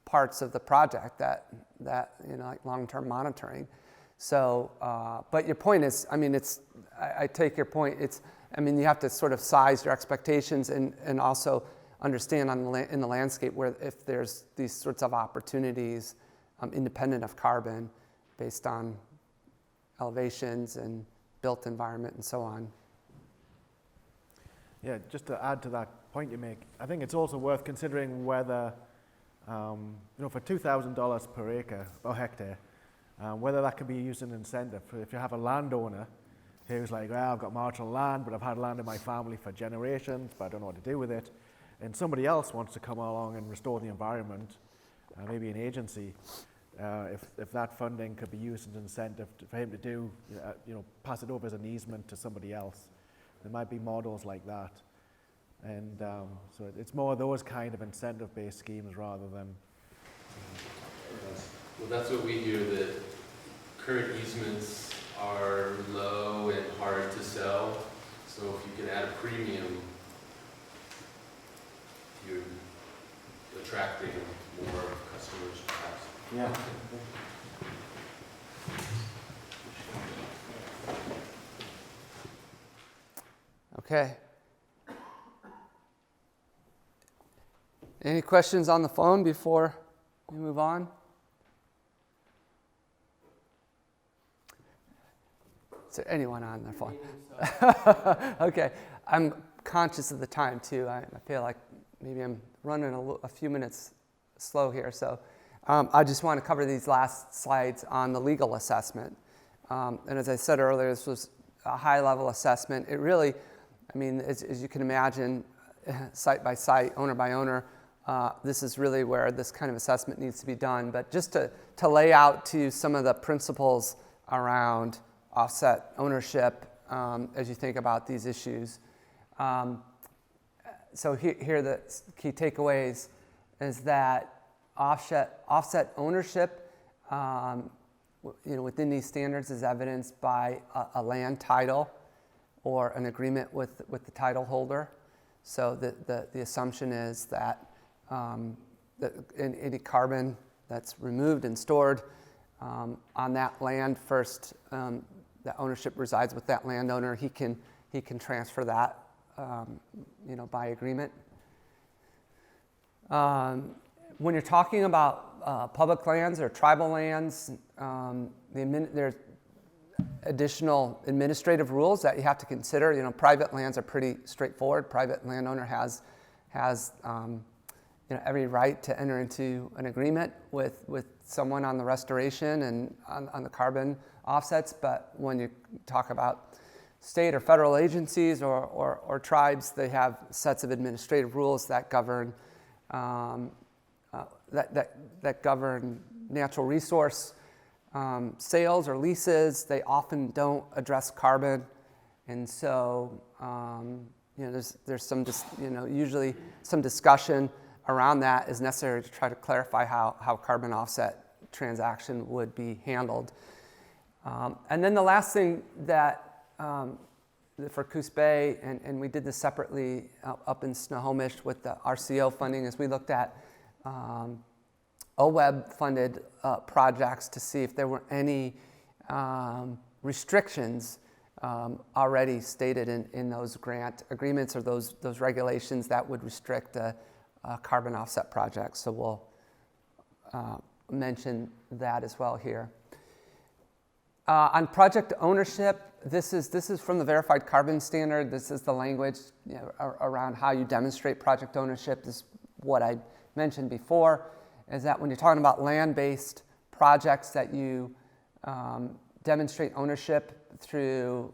[SPEAKER 2] parts of the project that like long-term monitoring. So, but your point is, I take your point. You have to sort of size your expectations and also understand in the landscape where if there's these sorts of opportunities independent of carbon based on elevations and built environment and so on.
[SPEAKER 5] Yeah, just to add to that point you make, I think it's also worth considering whether, for $2,000 per acre or hectare, whether that can be used as an incentive. If you have a landowner who's like, well, I've got marginal land, but I've had land in my family for generations, but I don't know what to do with it. And somebody else wants to come along and restore the environment, maybe an agency. If that funding could be used as an incentive for him to do, pass it over as an easement to somebody else. There might be models like that. And so it's more those kind of incentive-based schemes rather than...
[SPEAKER 1] Well, that's what we hear, that current easements are low and hard to sell. So if you can add a premium, you're attracting more customers perhaps.
[SPEAKER 5] Yeah.
[SPEAKER 2] Okay. Any questions on the phone before we move on? Is there anyone on their phone? Okay. I'm conscious of the time too. I feel like maybe I'm running a few minutes slow here. So I just want to cover these last slides on the legal assessment. And as I said earlier, this was a high-level assessment. It really, I mean, as you can imagine, site by site, owner by owner, this is really where this kind of assessment needs to be done. But just to lay out to some of the principles around offset ownership as you think about these issues. So here are the key takeaways is that offset ownership within these standards is evidenced by a land title or an agreement with the title holder. So the assumption is that any carbon that's removed and stored on that land first, the ownership resides with that landowner. He can transfer that by agreement. When you're talking about public lands or tribal lands, there's additional administrative rules that you have to consider. Private lands are pretty straightforward. Private landowner has every right to enter into an agreement with someone on the restoration and on the carbon offsets. But when you talk about state or federal agencies or tribes, they have sets of administrative rules that govern that govern natural resource sales or leases. They often don't address carbon, and so there's some usually some discussion around that is necessary to try to clarify how carbon offset transaction would be handled. And then the last thing that for Coos Bay, and we did this separately up in Snohomish with the RCO funding, is we looked at OWEB-funded projects to see if there were any restrictions already stated in those grant agreements or those regulations that would restrict a carbon offset project. So we'll mention that as well here. On project ownership, this is from the Verified Carbon Standard. This is the language around how you demonstrate project ownership. This is what I mentioned before, is that when you're talking about land-based projects that you demonstrate ownership through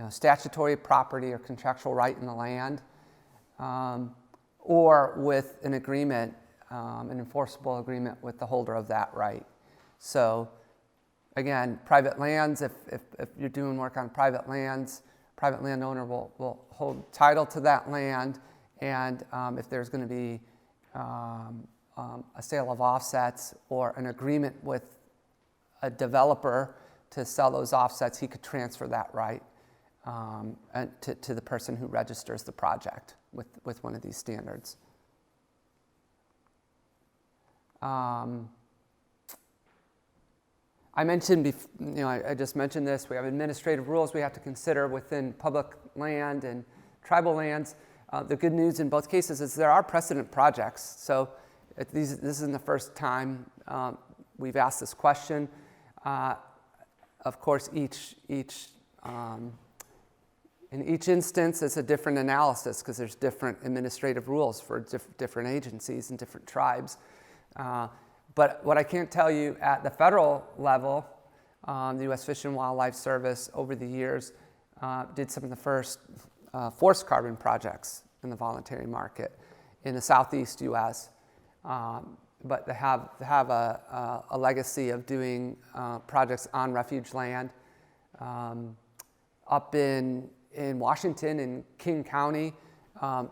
[SPEAKER 2] statutory property or contractual right in the land, or with an agreement, an enforceable agreement with the holder of that right. So again, private lands, if you're doing work on private lands, private landowner will hold title to that land, and if there's going to be a sale of offsets or an agreement with a developer to sell those offsets, he could transfer that right and to the person who registers the project with one of these standards. I mentioned, I just mentioned this. We have administrative rules we have to consider within public land and tribal lands. The good news in both cases is there are precedent projects. So this isn't the first time we've asked this question. Of course, in each instance, it's a different analysis because there's different administrative rules for different agencies and different tribes. But what I can't tell you at the federal level, The U.S. Fish and Wildlife Service over the years did some of the first forest carbon projects in the voluntary market in the southeast U.S. But they have a legacy of doing projects on refuge land. Up in Washington, in King County,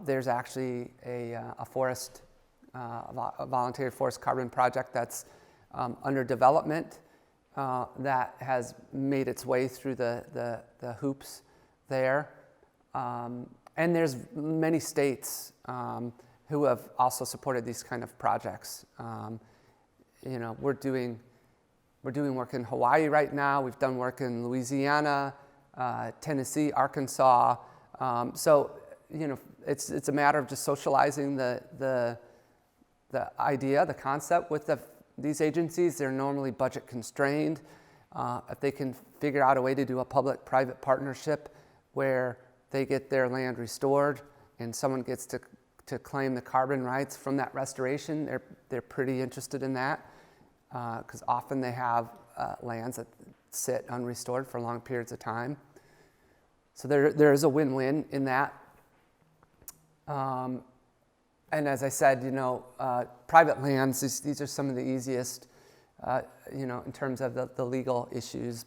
[SPEAKER 2] there's actually a voluntary forest carbon project that's under development that has made its way through the hoops there. And there's many states who have also supported these kind of projects. We're doing work in Hawaii right now. We've done work in Louisiana, Tennessee, Arkansas. So it's a matter of just socializing the idea, the concept with these agencies. They're normally budget constrained. If they can figure out a way to do a public-private partnership where they get their land restored and someone gets to claim the carbon rights from that restoration, they're pretty interested in that, because often they have lands that sit unrestored for long periods of time. So there is a win-win in that. And as I said, private lands, these are some of the easiest, in terms of the legal issues.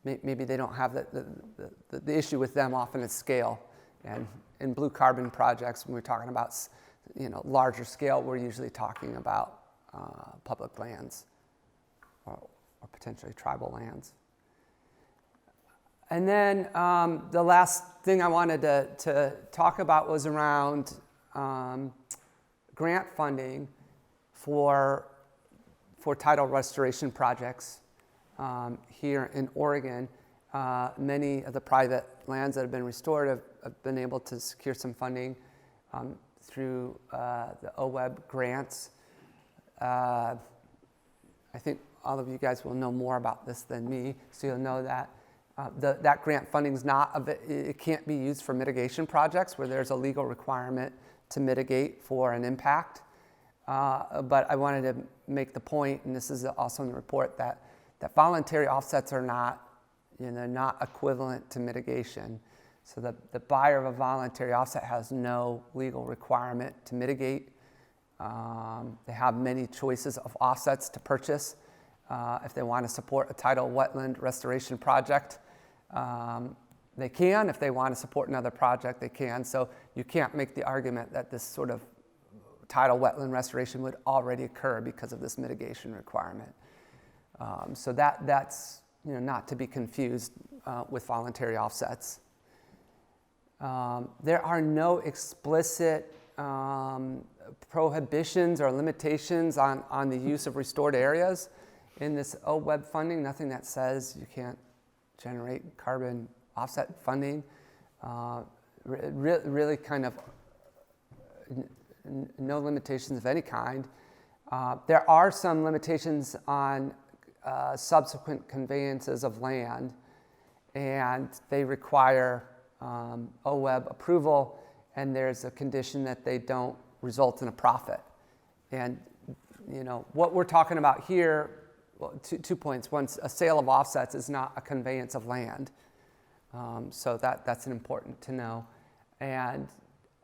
[SPEAKER 2] Maybe they don't have the issue with them often is scale. And in blue carbon projects, when we're talking about, larger scale, we're usually talking about public lands or potentially tribal lands. And then the last thing I wanted to talk about was around grant funding for tidal restoration projects here in Oregon. Many of the private lands that have been restored have been able to secure some funding through the OWEB grants. I think all of you guys will know more about this than me, so you'll know that that grant funding it can't be used for mitigation projects where there's a legal requirement to mitigate for an impact. But I wanted to make the point, and this is also in the report, that voluntary offsets are not equivalent to mitigation. So the buyer of a voluntary offset has no legal requirement to mitigate. They have many choices of offsets to purchase. If they want to support a tidal wetland restoration project, they can. If they want to support another project, they can. So you can't make the argument that this sort of tidal wetland restoration would already occur because of this mitigation requirement. So that's not to be confused with voluntary offsets. There are no explicit prohibitions or limitations on the use of restored areas in this OWEB funding. Nothing that says you can't generate carbon offset funding. Really kind of no limitations of any kind. There are some limitations on subsequent conveyances of land, and they require OWEB approval, and there's a condition that they don't result in a profit. And what we're talking about here, well, two points. One, a sale of offsets is not a conveyance of land. So that's important to know. And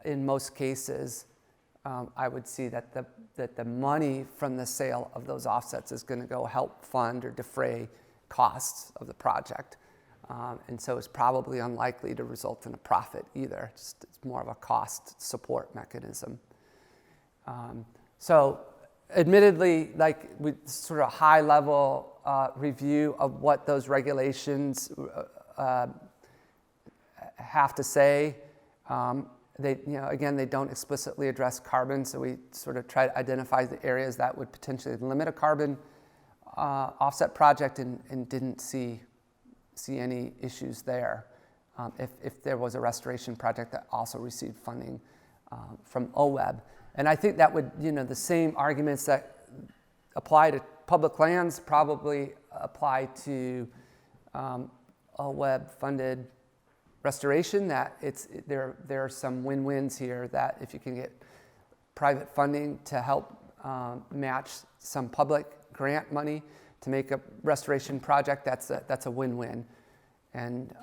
[SPEAKER 2] in most cases, I would see that the money from the sale of those offsets is going to go help fund or defray costs of the project. And so it's probably unlikely to result in a profit either. It's more of a cost support mechanism. So admittedly, with sort of high level review of what those regulations have to say, they don't explicitly address carbon, so we sort of try to identify the areas that would potentially limit a carbon offset project and didn't see any issues there if there was a restoration project that also received funding from OWEB. And I think that would, the same arguments that apply to public lands probably apply to OWEB-funded restoration, that there are some win-wins here, that if you can get private funding to help match some public grant money, to make a restoration project, that's a win-win. And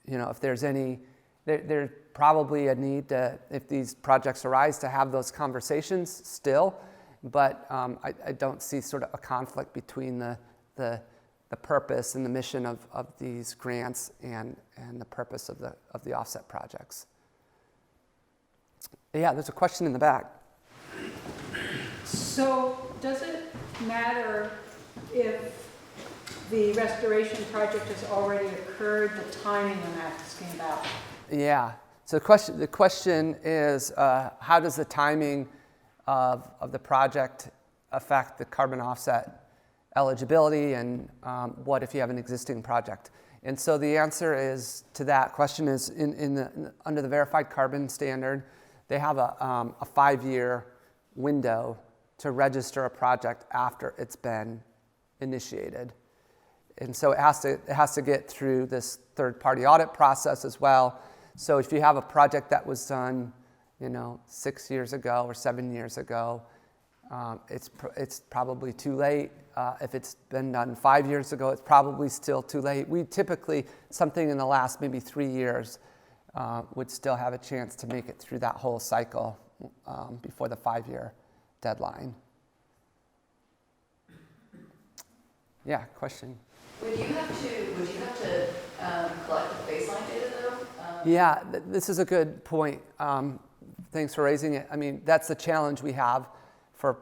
[SPEAKER 2] if there's any, there's probably a need to, if these projects arise, to have those conversations still. But I don't see sort of a conflict between the purpose and the mission of these grants and the purpose of the offset projects. Yeah, there's a question in the back.
[SPEAKER 8] So does it matter if the restoration project has already occurred, the timing I'm asking about?
[SPEAKER 2] Yeah. So the question is, how does the timing of the project affect the carbon offset eligibility, and what if you have an existing project? And so the answer is to that question is under the verified carbon standard, they have a 5-year window to register a project after it's been initiated. And so it has to get through this third-party audit process as well. So if you have a project that was done, 6 years ago or 7 years ago, it's probably too late. If it's been done 5 years ago, it's probably still too late. We typically, something in the last maybe 3 years, would still have a chance to make it through that whole cycle before the 5-year deadline. Yeah, question.
[SPEAKER 4] Would you have to collect the baseline data though?
[SPEAKER 2] Yeah, this is a good point. Thanks for raising it. I mean, that's the challenge we have for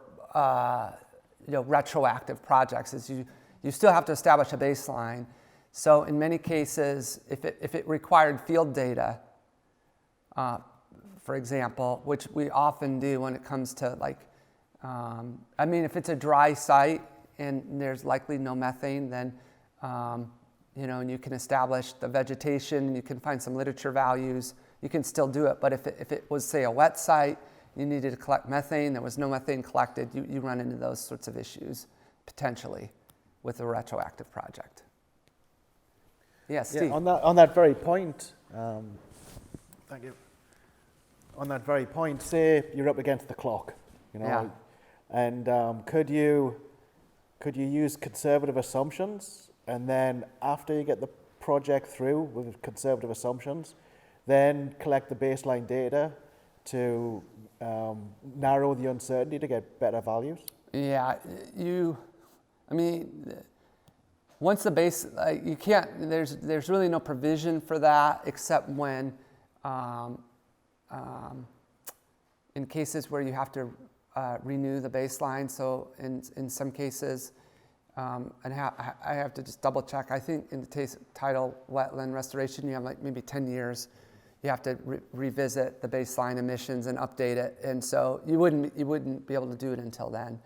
[SPEAKER 2] retroactive projects is you still have to establish a baseline. So in many cases, if it required field data, for example, which we often do when it comes to if it's a dry site and there's likely no methane, then and you can establish the vegetation, and you can find some literature values, you can still do it. But if it was, say, a wet site, you needed to collect methane, there was no methane collected, you run into those sorts of issues potentially with a retroactive project. Yeah, Steve.
[SPEAKER 5] Yeah, on that very point, thank you. On that very point, say you're up against the clock,
[SPEAKER 2] Yeah.
[SPEAKER 5] and could you use conservative assumptions, and then after you get the project through with conservative assumptions, then collect the baseline data to narrow the uncertainty to get better values?
[SPEAKER 2] Yeah, once the base, you can't, there's really no provision for that except when, in cases where you have to renew the baseline. So in some cases, and I have to just double check, I think in the tidal wetland restoration, you have maybe 10 years, you have to revisit the baseline emissions and update it. And so you wouldn't be able to do it until then.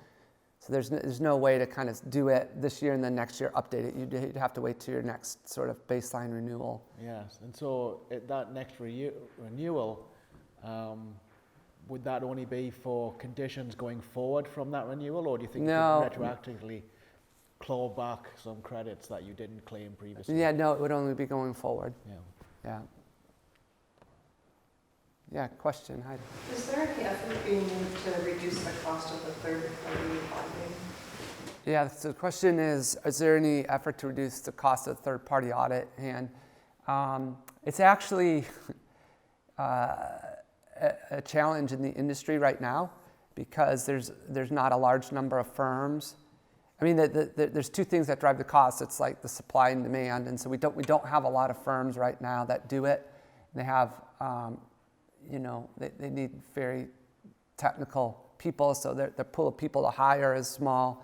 [SPEAKER 2] So there's no way to kind of do it this year and then next year update it. You'd have to wait till your next sort of baseline renewal.
[SPEAKER 5] Yes, and so that next renewal, would that only be for conditions going forward from that renewal, or do you think
[SPEAKER 2] No.
[SPEAKER 5] you could retroactively claw back some credits that you didn't claim previously?
[SPEAKER 2] Yeah, no, it would only be going forward.
[SPEAKER 5] Yeah.
[SPEAKER 2] Yeah. Yeah, question, Heidi.
[SPEAKER 6] Is there any effort being made to reduce the cost of the third-party auditing?
[SPEAKER 2] Yeah, so the question is there any effort to reduce the cost of third-party audit? And it's actually a challenge in the industry right now because there's not a large number of firms. I mean, there's two things that drive the cost. It's like the supply and demand, and so we don't have a lot of firms right now that do it. They have, they need very technical people, so their pool of people to hire is small.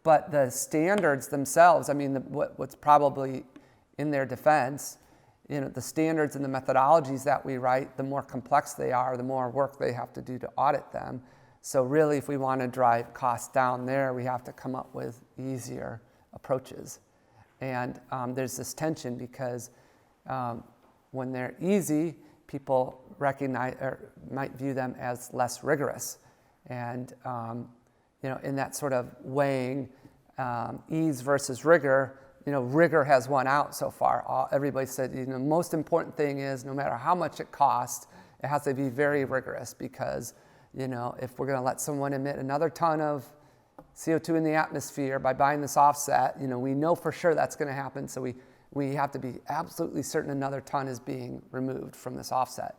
[SPEAKER 2] But the standards themselves, I mean, what's probably in their defense, the standards and the methodologies that we write, the more complex they are, the more work they have to do to audit them. So really, if we want to drive costs down there, we have to come up with easier approaches. And there's this tension because when they're easy, people recognize or might view them as less rigorous. And in that sort of weighing ease versus rigor, rigor has won out so far. Everybody said, the most important thing is no matter how much it costs, it has to be very rigorous because, if we're going to let someone emit another ton of, CO2 in the atmosphere by buying this offset. We know for sure that's going to happen, so we have to be absolutely certain another ton is being removed from this offset.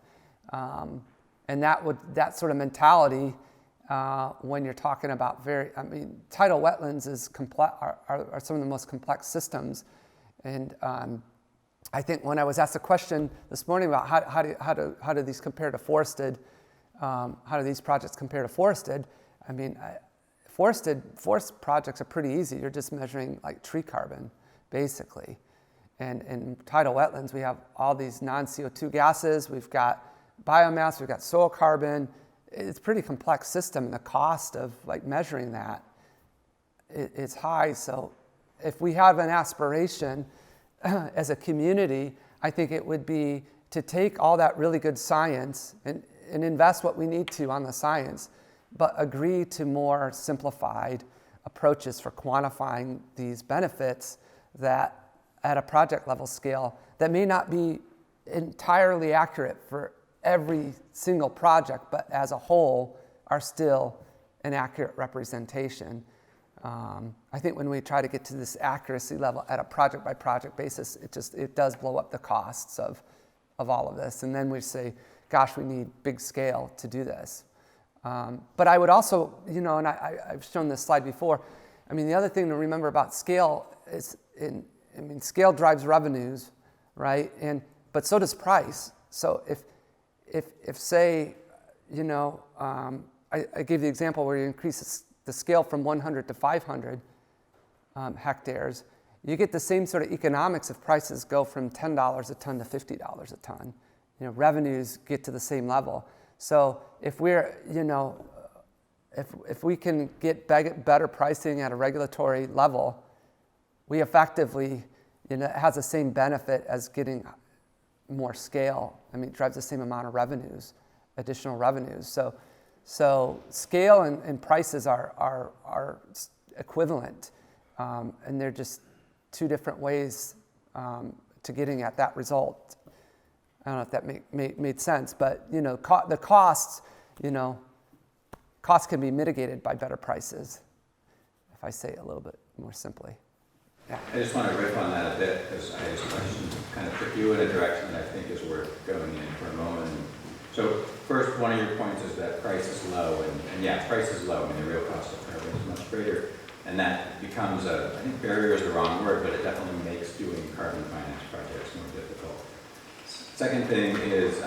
[SPEAKER 2] And that sort of mentality, when you're talking about tidal wetlands are some of the most complex systems. And I think when I was asked a question this morning about how do these compare to forested, how do these projects compare to forested? Forest projects are pretty easy. You're just measuring like tree carbon, basically. And in tidal wetlands, we have all these non-CO2 gases. We've got biomass. We've got soil carbon. It's a pretty complex system, and the cost of like measuring that is high. So if we have an aspiration as a community, I think it would be to take all that really good science and invest what we need to on the science, but agree to more simplified approaches for quantifying these benefits that at a project level scale that may not be entirely accurate for every single project, but as a whole are still an accurate representation. I think when we try to get to this accuracy level at a project by project basis, it does blow up the costs of all of this. And then we say, gosh, we need big scale to do this. But I would also, and I've shown this slide before, the other thing to remember about scale is, scale drives revenues, right? But so does price. So if say, I gave the example where you increase the scale from 100 to 500 hectares, you get the same sort of economics if prices go from $10 a ton to $50 a ton. Revenues get to the same level. So if we're, if we can get better pricing at a regulatory level, we effectively, it has the same benefit as getting more scale. It drives the same amount of revenues, additional revenues. So scale and prices are equivalent, and they're just two different ways to getting at that result. I don't know if that made sense, but the costs, costs can be mitigated by better prices, if I say it a little bit more simply. Yeah.
[SPEAKER 9] I just want to riff on that a bit because I had a question kind of took you in a direction that I think is worth going in for a moment. So first, one of your points is that price is low, and yeah, price is low. The real cost of carbon is much greater, and that becomes I think barrier is the wrong word, but it definitely makes doing carbon finance projects more difficult. Second thing is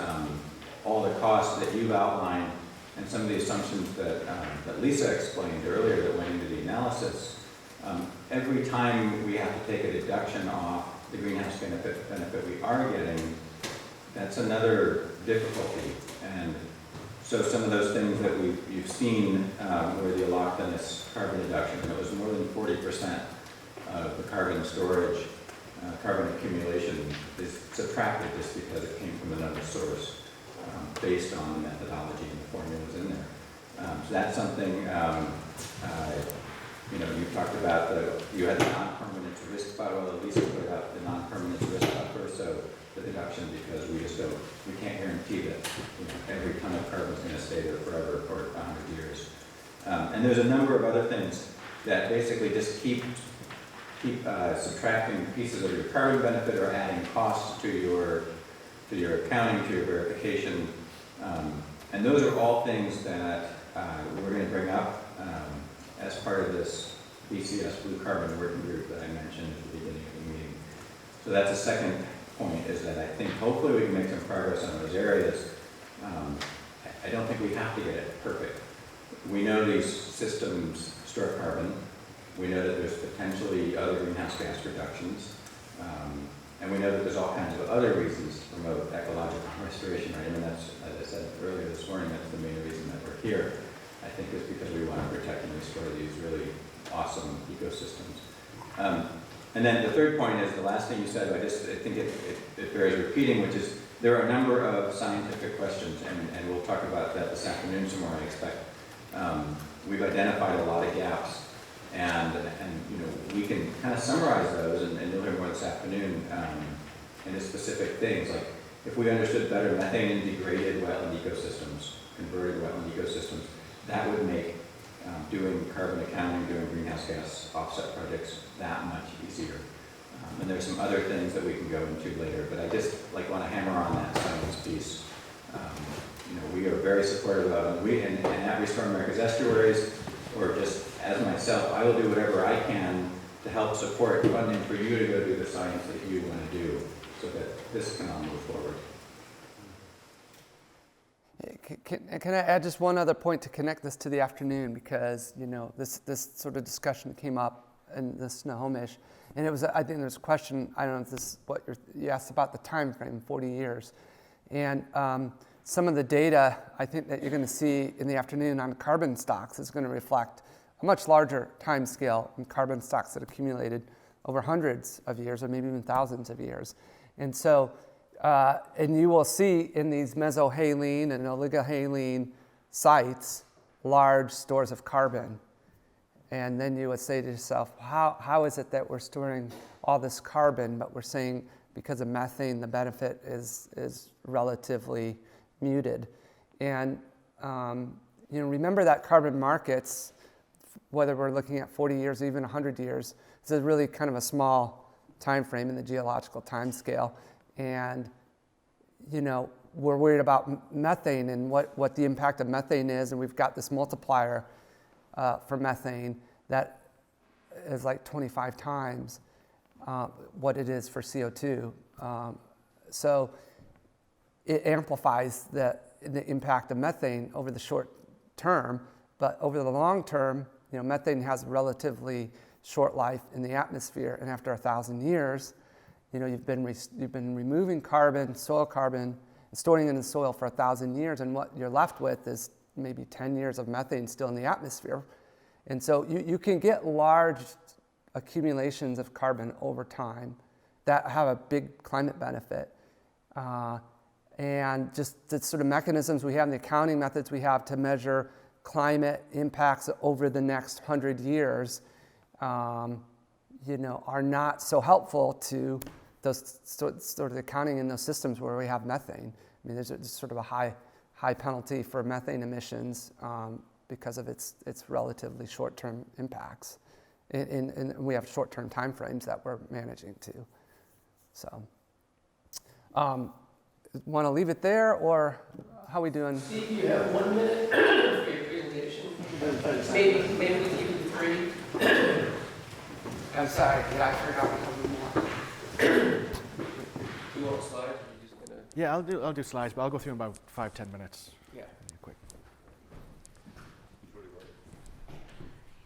[SPEAKER 9] all the costs that you've outlined and some of the assumptions that Lisa explained earlier that went into the analysis. Every time we have to take a deduction off the greenhouse benefit we are getting, that's another difficulty. And so some of those things that you've seen where the allotment carbon deduction, it was more than 40% of the carbon storage, carbon accumulation is subtracted just because it came from another source based on the methodology and the formulas in there. So that's something you talked about you had the non-permanent risk buffer. Well, Lisa put out the non-permanent risk buffer, so the deduction because we can't guarantee that every ton of carbon is going to stay there forever for 100 years. And there's a number of other things that basically just keep subtracting pieces of your carbon benefit or adding costs to your accounting, to your verification. And those are all things that we're going to bring up as part of this BCS Blue Carbon Working Group that I mentioned at the beginning of the meeting. So that's a second point, is that I think hopefully we can make some progress on those areas. I don't think we have to get it perfect. We know these systems store carbon. We know that there's potentially other greenhouse gas reductions. And we know that there's all kinds of other reasons to promote ecological restoration, right? That's, as I said earlier this morning, that's the main reason that we're here. I think is because we want to protect and restore these really awesome ecosystems. And then the third point is the last thing you said, I think it bears repeating, which is there are a number of scientific questions, and we'll talk about that this afternoon some more, I expect. We've identified a lot of gaps, and we can kind of summarize those, and you'll hear more this afternoon into specific things. Like if we understood better methane and degraded wetland ecosystems, converted wetland ecosystems, that would make doing carbon accounting, doing greenhouse gas offset projects that much easier. And there's some other things that we can go into later, but I just want to hammer on that science piece. We are very supportive of, and at Restore America's Estuaries, or just as myself, I will do whatever I can to help support funding for you to go do the science that you want to do, so that this can all move forward.
[SPEAKER 2] Can I add just one other point to connect this to the afternoon? Because this sort of discussion came up in the Snohomish, and it was, I think there's a question, I don't know if this is what you asked about the time frame, 40 years. And some of the data I think that you're going to see in the afternoon on carbon stocks is going to reflect a much larger time scale in carbon stocks that accumulated over hundreds of years or maybe even thousands of years. And so, and you will see in these mesohaline and oligohaline sites large stores of carbon. And then you would say to yourself, how is it that we're storing all this carbon, but we're saying because of methane, the benefit is relatively muted? And remember that carbon markets, whether we're looking at 40 years or even 100 years, it's a really kind of a small time frame in the geological time scale. And we're worried about methane and what the impact of methane is, and we've got this multiplier for methane that is like 25 times what it is for CO2. So it amplifies the impact of methane over the short term, but over the long term, methane has a relatively short life in the atmosphere, and after 1,000 years, you've been removing carbon, soil carbon, and storing it in the soil for 1,000 years, and what you're left with is maybe 10 years of methane still in the atmosphere. And so you can get large accumulations of carbon over time that have a big climate benefit. And just the sort of mechanisms we have, the accounting methods we have to measure climate impacts over the next 100 years, are not so helpful to those sort of accounting in those systems where we have methane. I mean, there's sort of a high penalty for methane emissions because of its relatively short-term impacts. And we have short-term time frames that we're managing too. So, want to leave it there, or how are we doing?
[SPEAKER 10] Steve, you have 1 minute for your presentation. Maybe we keep it 3.
[SPEAKER 2] I'm sorry, I forgot a couple more.
[SPEAKER 1] You want slides, or you just gonna?
[SPEAKER 5] Yeah, I'll do slides, but I'll go through in about 5-10 minutes.
[SPEAKER 2] Yeah.
[SPEAKER 5] Quick.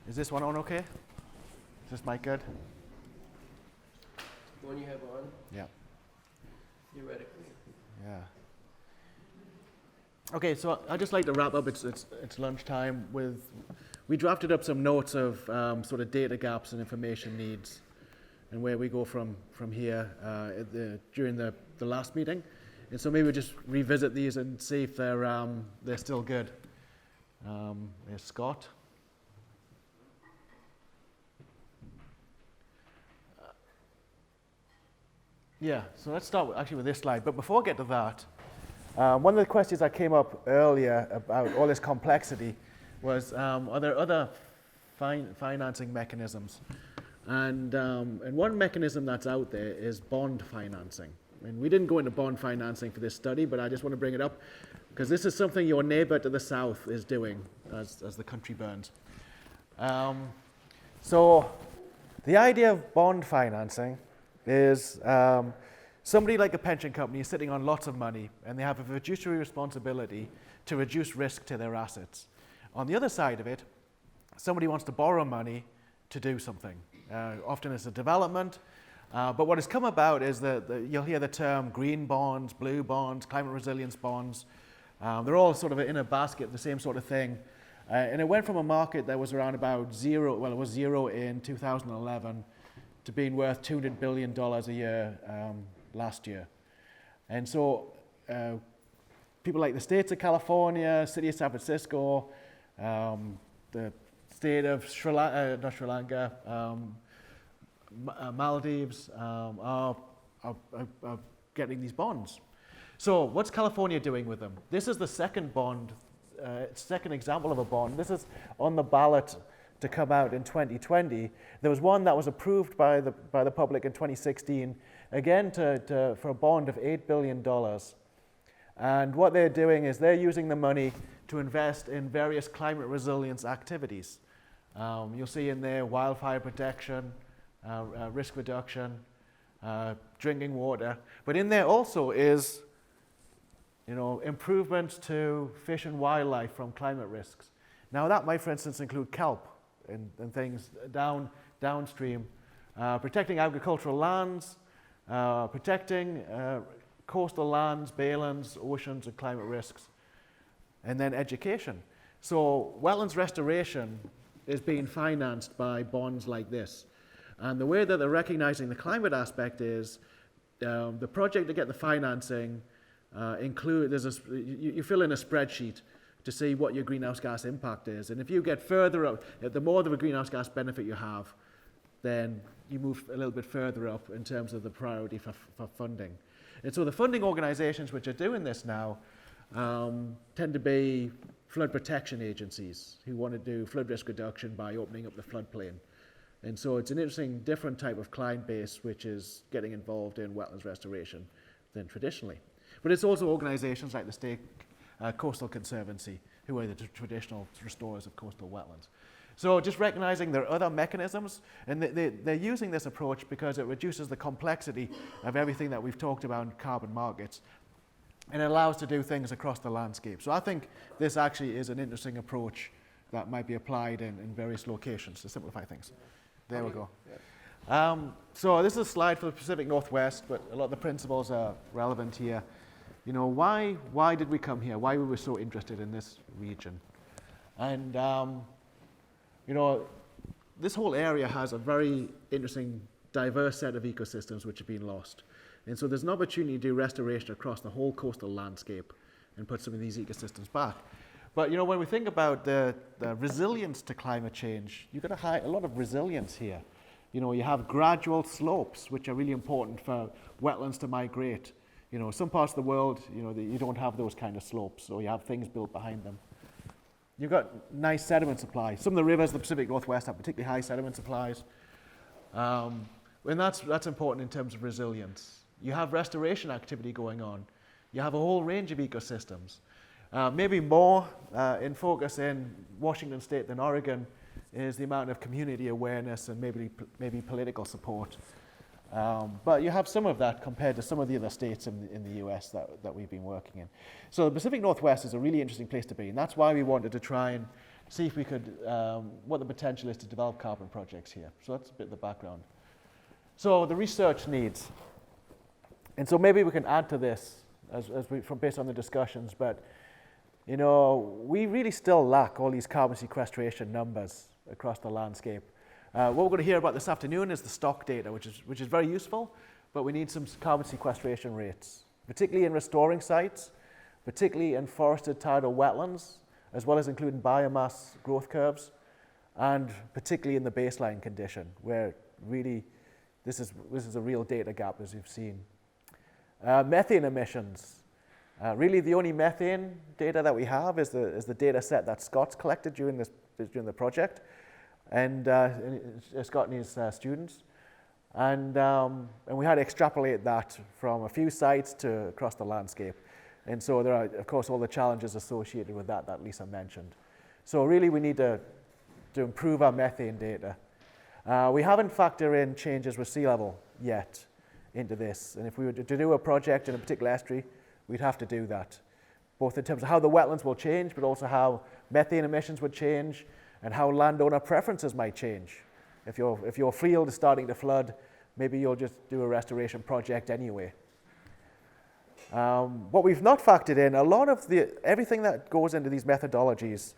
[SPEAKER 5] Is this one on okay? Is this mic good?
[SPEAKER 10] The one you have on,
[SPEAKER 5] Yeah.
[SPEAKER 10] theoretically.
[SPEAKER 5] Yeah. Okay, so I'd just like to wrap up. It's lunchtime we drafted up some notes of sort of data gaps and information needs, and where we go from here during the last meeting. And so maybe we'll just revisit these and see if they're still good. There's Scott. Yeah, so let's start actually with this slide. But before I get to that, one of the questions that came up earlier about all this complexity was, are there other financing mechanisms? And one mechanism that's out there is bond financing. And we didn't go into bond financing for this study, but I just want to bring it up because this is something your neighbor to the south is doing as the country burns. So the idea of bond financing is somebody like a pension company is sitting on lots of money, and they have a fiduciary responsibility to reduce risk to their assets. On the other side of it, somebody wants to borrow money to do something. Often it's a development, but what has come about is that you'll hear the term green bonds, blue bonds, climate resilience bonds. They're all sort of in a basket, the same sort of thing. And it went from a market that was around about zero, well, it was zero in 2011, to being worth $200 billion a year last year. And so people like the states of California, city of San Francisco, the state of Maldives are getting these bonds. So what's California doing with them? This is the second bond, second example of a bond. This is on the ballot to come out in 2020. There was one that was approved by the public in 2016, again for a bond of $8 billion. And what they're doing is they're using the money to invest in various climate resilience activities. You'll see in there wildfire protection, risk reduction, drinking water. But in there also is, improvements to fish and wildlife from climate risks. Now that might, for instance, include kelp and things downstream, protecting agricultural lands, protecting coastal lands, baylands, oceans, and climate risks, and then education. So wetlands restoration is being financed by bonds like this. And the way that they're recognizing the climate aspect is the project to get the financing you fill in a spreadsheet to see what your greenhouse gas impact is. And if you get further up, the more of a greenhouse gas benefit you have, then you move a little bit further up in terms of the priority for funding. And so the funding organizations which are doing this now tend to be flood protection agencies who want to do flood risk reduction by opening up the floodplain. And so it's an interesting, different type of client base which is getting involved in wetlands restoration than traditionally. But it's also organizations like the State Coastal Conservancy, who are the traditional restorers of coastal wetlands. So just recognizing there are other mechanisms, and they're using this approach because it reduces the complexity of everything that we've talked about in carbon markets, and it allows to do things across the landscape. So I think this actually is an interesting approach that might be applied in various locations to simplify things. There we go. So this is a slide for the Pacific Northwest, but a lot of the principles are relevant here. Why did we come here? Why were we so interested in this region? And this whole area has a very interesting, diverse set of ecosystems which have been lost. And so there's an opportunity to do restoration across the whole coastal landscape and put some of these ecosystems back. But when we think about the resilience to climate change, you've got a lot of resilience here. You have gradual slopes, which are really important for wetlands to migrate. Some parts of the world, you don't have those kind of slopes, so you have things built behind them. You've got nice sediment supply. Some of the rivers in the Pacific Northwest have particularly high sediment supplies. And that's important in terms of resilience. You have restoration activity going on. You have a whole range of ecosystems. Maybe more in focus in Washington State than Oregon is the amount of community awareness and maybe political support. But you have some of that compared to some of the other states in the US that we've been working in. So the Pacific Northwest is a really interesting place to be, and that's why we wanted to try and see if we could, what the potential is to develop carbon projects here. So that's a bit of the background. So the research needs. And so maybe we can add to this based on the discussions, but we really still lack all these carbon sequestration numbers across the landscape. What we're going to hear about this afternoon is the stock data, which is very useful, but we need some carbon sequestration rates, particularly in restoring sites, particularly in forested tidal wetlands, as well as including biomass growth curves, and particularly in the baseline condition, where really this is a real data gap, as you've seen. Methane emissions. Really, the only methane data that we have is the data set that Scott's collected during the project, and Scott and his students, and we had to extrapolate that from a few sites to across the landscape, and so there are, of course, all the challenges associated with that Lisa mentioned. So really, we need to improve our methane data. We haven't factored in changes with sea level yet into this, and if we were to do a project in a particular estuary, we'd have to do that, both in terms of how the wetlands will change, but also how methane emissions would change, and how landowner preferences might change. If your field is starting to flood, maybe you'll just do a restoration project anyway. What we've not factored in, a lot of everything that goes into these methodologies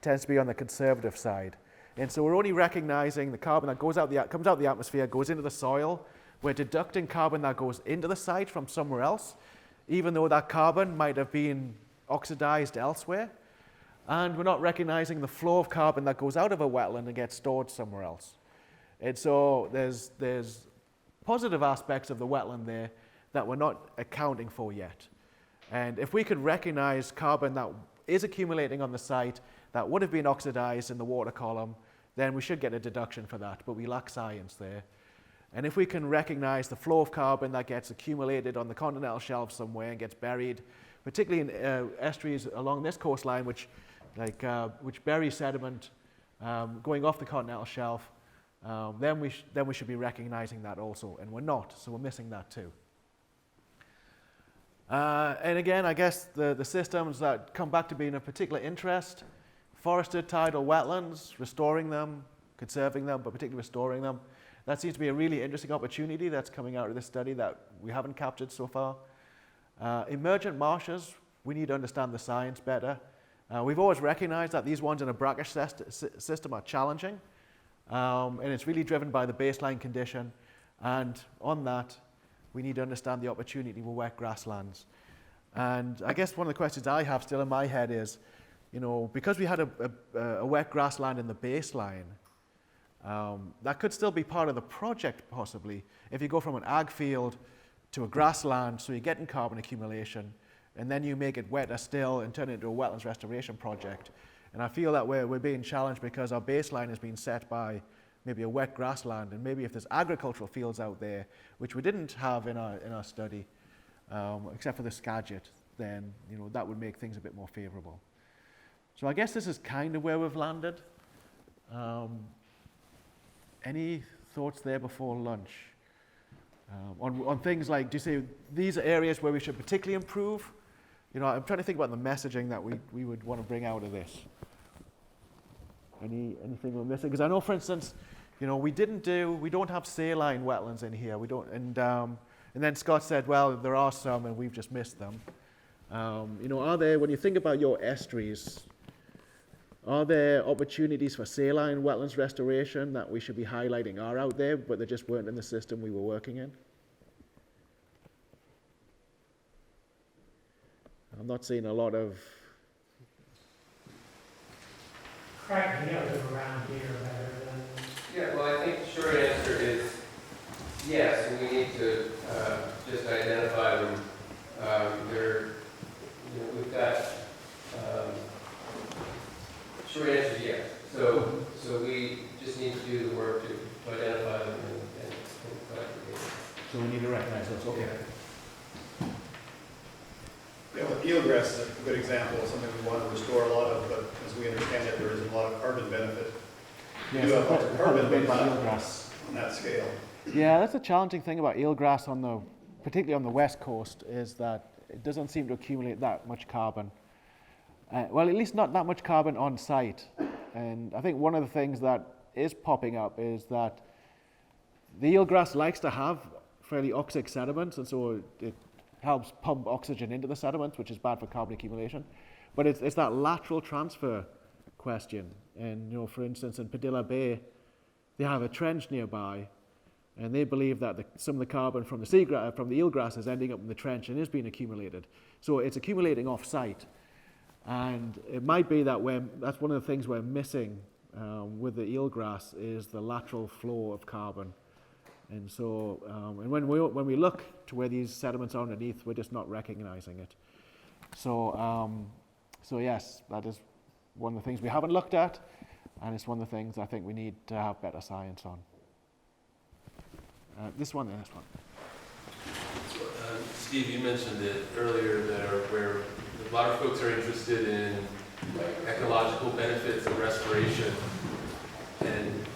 [SPEAKER 5] tends to be on the conservative side. And so we're only recognizing the carbon that comes out of the atmosphere, goes into the soil. We're deducting carbon that goes into the site from somewhere else, even though that carbon might have been oxidized elsewhere. And we're not recognizing the flow of carbon that goes out of a wetland and gets stored somewhere else. And so there's positive aspects of the wetland there that we're not accounting for yet. And if we could recognize carbon that is accumulating on the site that would have been oxidized in the water column, then we should get a deduction for that, but we lack science there. And if we can recognize the flow of carbon that gets accumulated on the continental shelf somewhere and gets buried, particularly in estuaries along this coastline, which bury sediment going off the continental shelf, then we should be recognizing that also, and we're not, so we're missing that too. And again, I guess the systems that come back to being of particular interest, forested tidal wetlands, restoring them, conserving them, but particularly restoring them. That seems to be a really interesting opportunity that's coming out of this study that we haven't captured so far. Emergent marshes, we need to understand the science better. We've always recognized that these ones in a brackish system are challenging, and it's really driven by the baseline condition. And on that, we need to understand the opportunity with wet grasslands. And I guess one of the questions I have still in my head is, because we had a wet grassland in the baseline, that could still be part of the project possibly. If you go from an ag field to a grassland, so you're getting carbon accumulation, and then you make it wetter still and turn it into a wetlands restoration project. And I feel that we're being challenged because our baseline has been set by maybe a wet grassland, and maybe if there's agricultural fields out there, which we didn't have in our study, except for the Skagit, then that would make things a bit more favorable. So I guess this is kind of where we've landed. Any thoughts there before lunch? On things like, do you say these are areas where we should particularly improve? I'm trying to think about the messaging that we would want to bring out of this. Anything we're missing? Because I know, for instance, we don't have saline wetlands in here. We don't, and then Scott said, well, there are some, and we've just missed them. Are there, when you think about your estuaries, are there opportunities for saline wetlands restoration that we should be highlighting are out there, but they just weren't in the system we were working in? I'm not seeing a lot of...
[SPEAKER 3] Craig, you live around here better than...
[SPEAKER 10] Yeah, well, I think the short answer is yes, we need to just identify them. We've got, short answer is yes. So we just need to do the work to identify them and collect the data.
[SPEAKER 5] So we need to recognize those, okay.
[SPEAKER 11] Eelgrass is a good example of something we want to restore a lot of, but as we understand it, there is a lot of carbon benefit.
[SPEAKER 5] Yeah,
[SPEAKER 11] You do have lots of carbon, but not
[SPEAKER 5] eelgrass.
[SPEAKER 11] on that scale.
[SPEAKER 5] Yeah, that's a challenging thing about eelgrass particularly on the west coast, is that it doesn't seem to accumulate that much carbon. Well, at least not that much carbon on site. And I think one of the things that is popping up is that the eelgrass likes to have fairly oxic sediments, and so it helps pump oxygen into the sediments, which is bad for carbon accumulation. But it's that lateral transfer question. And for instance, in Padilla Bay, they have a trench nearby, and they believe that some of the carbon from the eelgrass is ending up in the trench and is being accumulated. So it's accumulating off-site. And it might be that that's one of the things we're missing with the eelgrass is the lateral flow of carbon. And so, and when we look to where these sediments are underneath, we're just not recognizing it. So, so yes, that is one of the things we haven't looked at, and it's one of the things I think we need to have better science on. This one and this one.
[SPEAKER 1] Steve, you mentioned it earlier where a lot of folks are interested in ecological benefits of restoration, and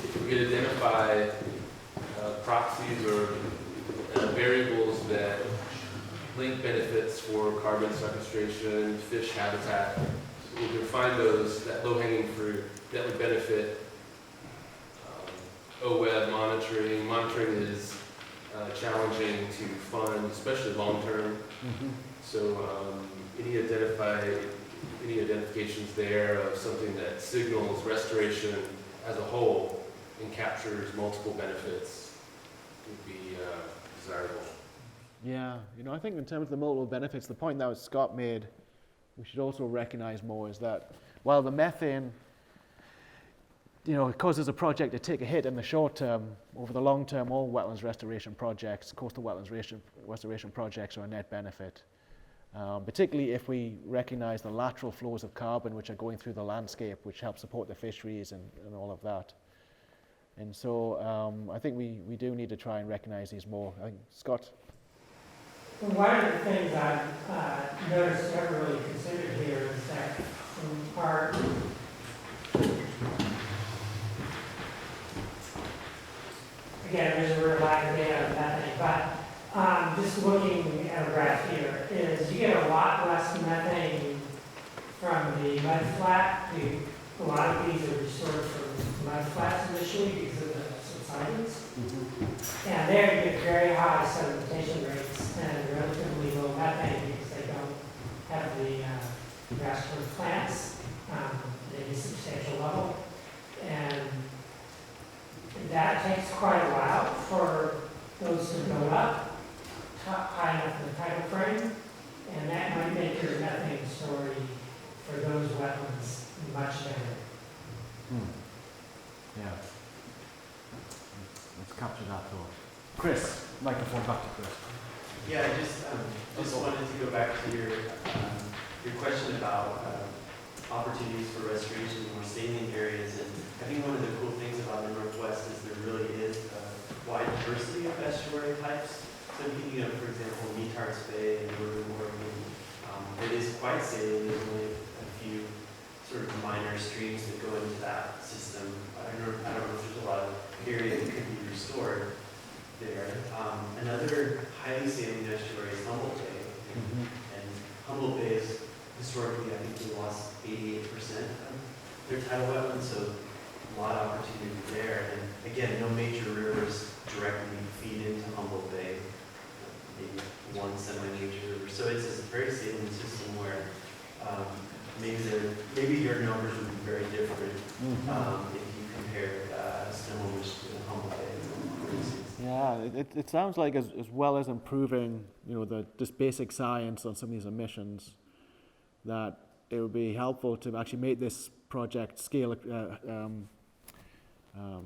[SPEAKER 1] if we could identify proxies or variables that link benefits for carbon sequestration, fish habitat, we can find those, that low-hanging fruit that would benefit OWEB monitoring. Monitoring is challenging to fund, especially long-term.
[SPEAKER 5] Mm-hmm.
[SPEAKER 1] So any identifications there of something that signals restoration as a whole and captures multiple benefits would be desirable.
[SPEAKER 5] Yeah, I think in terms of the multiple benefits, the point that Scott made, we should also recognize more is that while the methane, it causes a project to take a hit in the short term, over the long term, all wetlands restoration projects, coastal wetlands restoration projects are a net benefit. particularly if we recognize the lateral flows of carbon which are going through the landscape, which help support the fisheries and all of that. And so I think we do need to try and recognize these more. I think, Scott?
[SPEAKER 3] One of the things I've noticed never really considered here is that in our, again, there's a real lack of data on methane, but just looking at a graph here is you get a lot less methane from the mud flat. A lot of these are restored from mud flats initially because of the subsidence. And there you get very high sedimentation rates and relatively low methane because they don't have the vascular plants at any substantial level. And that takes quite a while for those to build up high enough in the tidal frame. And that might make your methane story for those wetlands much better.
[SPEAKER 5] Yeah. Let's capture that thought. Chris, microphone back to Chris.
[SPEAKER 12] Yeah, I just wanted to go back to your question about opportunities for restoration in more salient areas. And I think one of the cool things about the Northwest is there really is a wide diversity of estuary types. So I'm thinking of, for example, Metards Bay and Northern Oregon. It is quite salient. There's only a few sort of minor streams that go into that system. I don't know if there's a lot of area that could be restored there. Another highly salient estuary is Humboldt Bay. And Humboldt Bay is historically, I think, we lost 88% of their tidal wetlands, so a lot of opportunity there. And again, no major rivers directly feed into Humboldt Bay, maybe one semi-major river. So it's a very salient system where maybe your numbers would be very different if you compare Snohomish to Humboldt Bay, for instance.
[SPEAKER 5] Yeah, it sounds like as well as improving, just basic science on some of these emissions, that it would be helpful to actually make this project scale,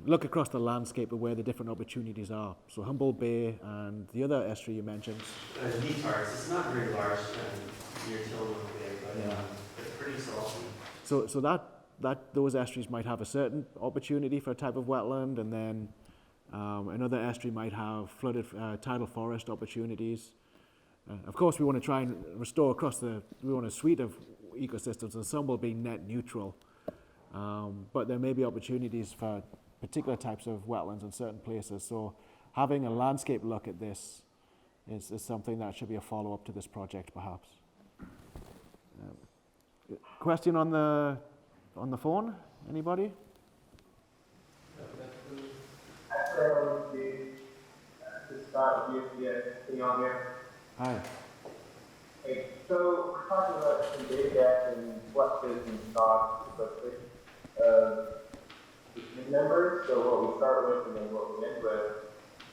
[SPEAKER 5] look across the landscape of where the different opportunities are. So Humboldt Bay and the other estuary you mentioned.
[SPEAKER 12] Metards, it's not very large near Tillamook Bay, but it's pretty salty.
[SPEAKER 5] So that those estuaries might have a certain opportunity for a type of wetland, and then another estuary might have flooded tidal forest opportunities. Of course, we want to try and restore we want a suite of ecosystems, and some will be net neutral. But there may be opportunities for particular types of wetlands in certain places. So having a landscape look at this is something that should be a follow-up to this project, perhaps. Question on the phone? Anybody? Hi.
[SPEAKER 13] Hey, so we're talking about some data gaps in fluxes and stocks, especially. The numbers, so what we start with and then what we end with,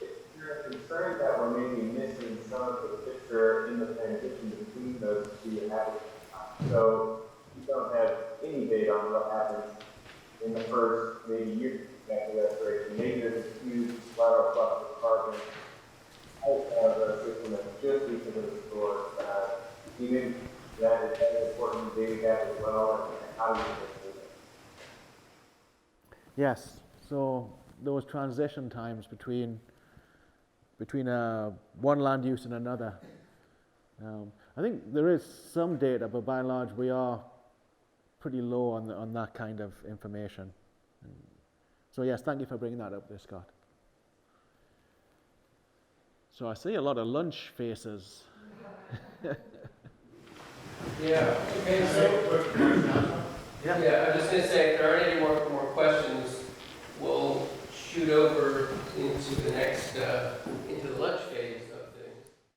[SPEAKER 13] if you're concerned that we're maybe missing some of the picture in the transition between those two habits. So you don't have any data on what happens in the first maybe year after restoration. Maybe there's a huge lateral flux of carbon out of the system that's just because of the store. Even that is an important data gap as well, and how do you get it?
[SPEAKER 5] Yes. So those transition times between one land use and another. I think there is some data, but by and large we are pretty low on that kind of information. So yes, thank you for bringing that up there, Scott. So I see a lot of lunch faces.
[SPEAKER 10] Yeah, okay, so, yeah, I'm just gonna say, if there aren't any more questions, we'll shoot over into the next, into the lunch phase.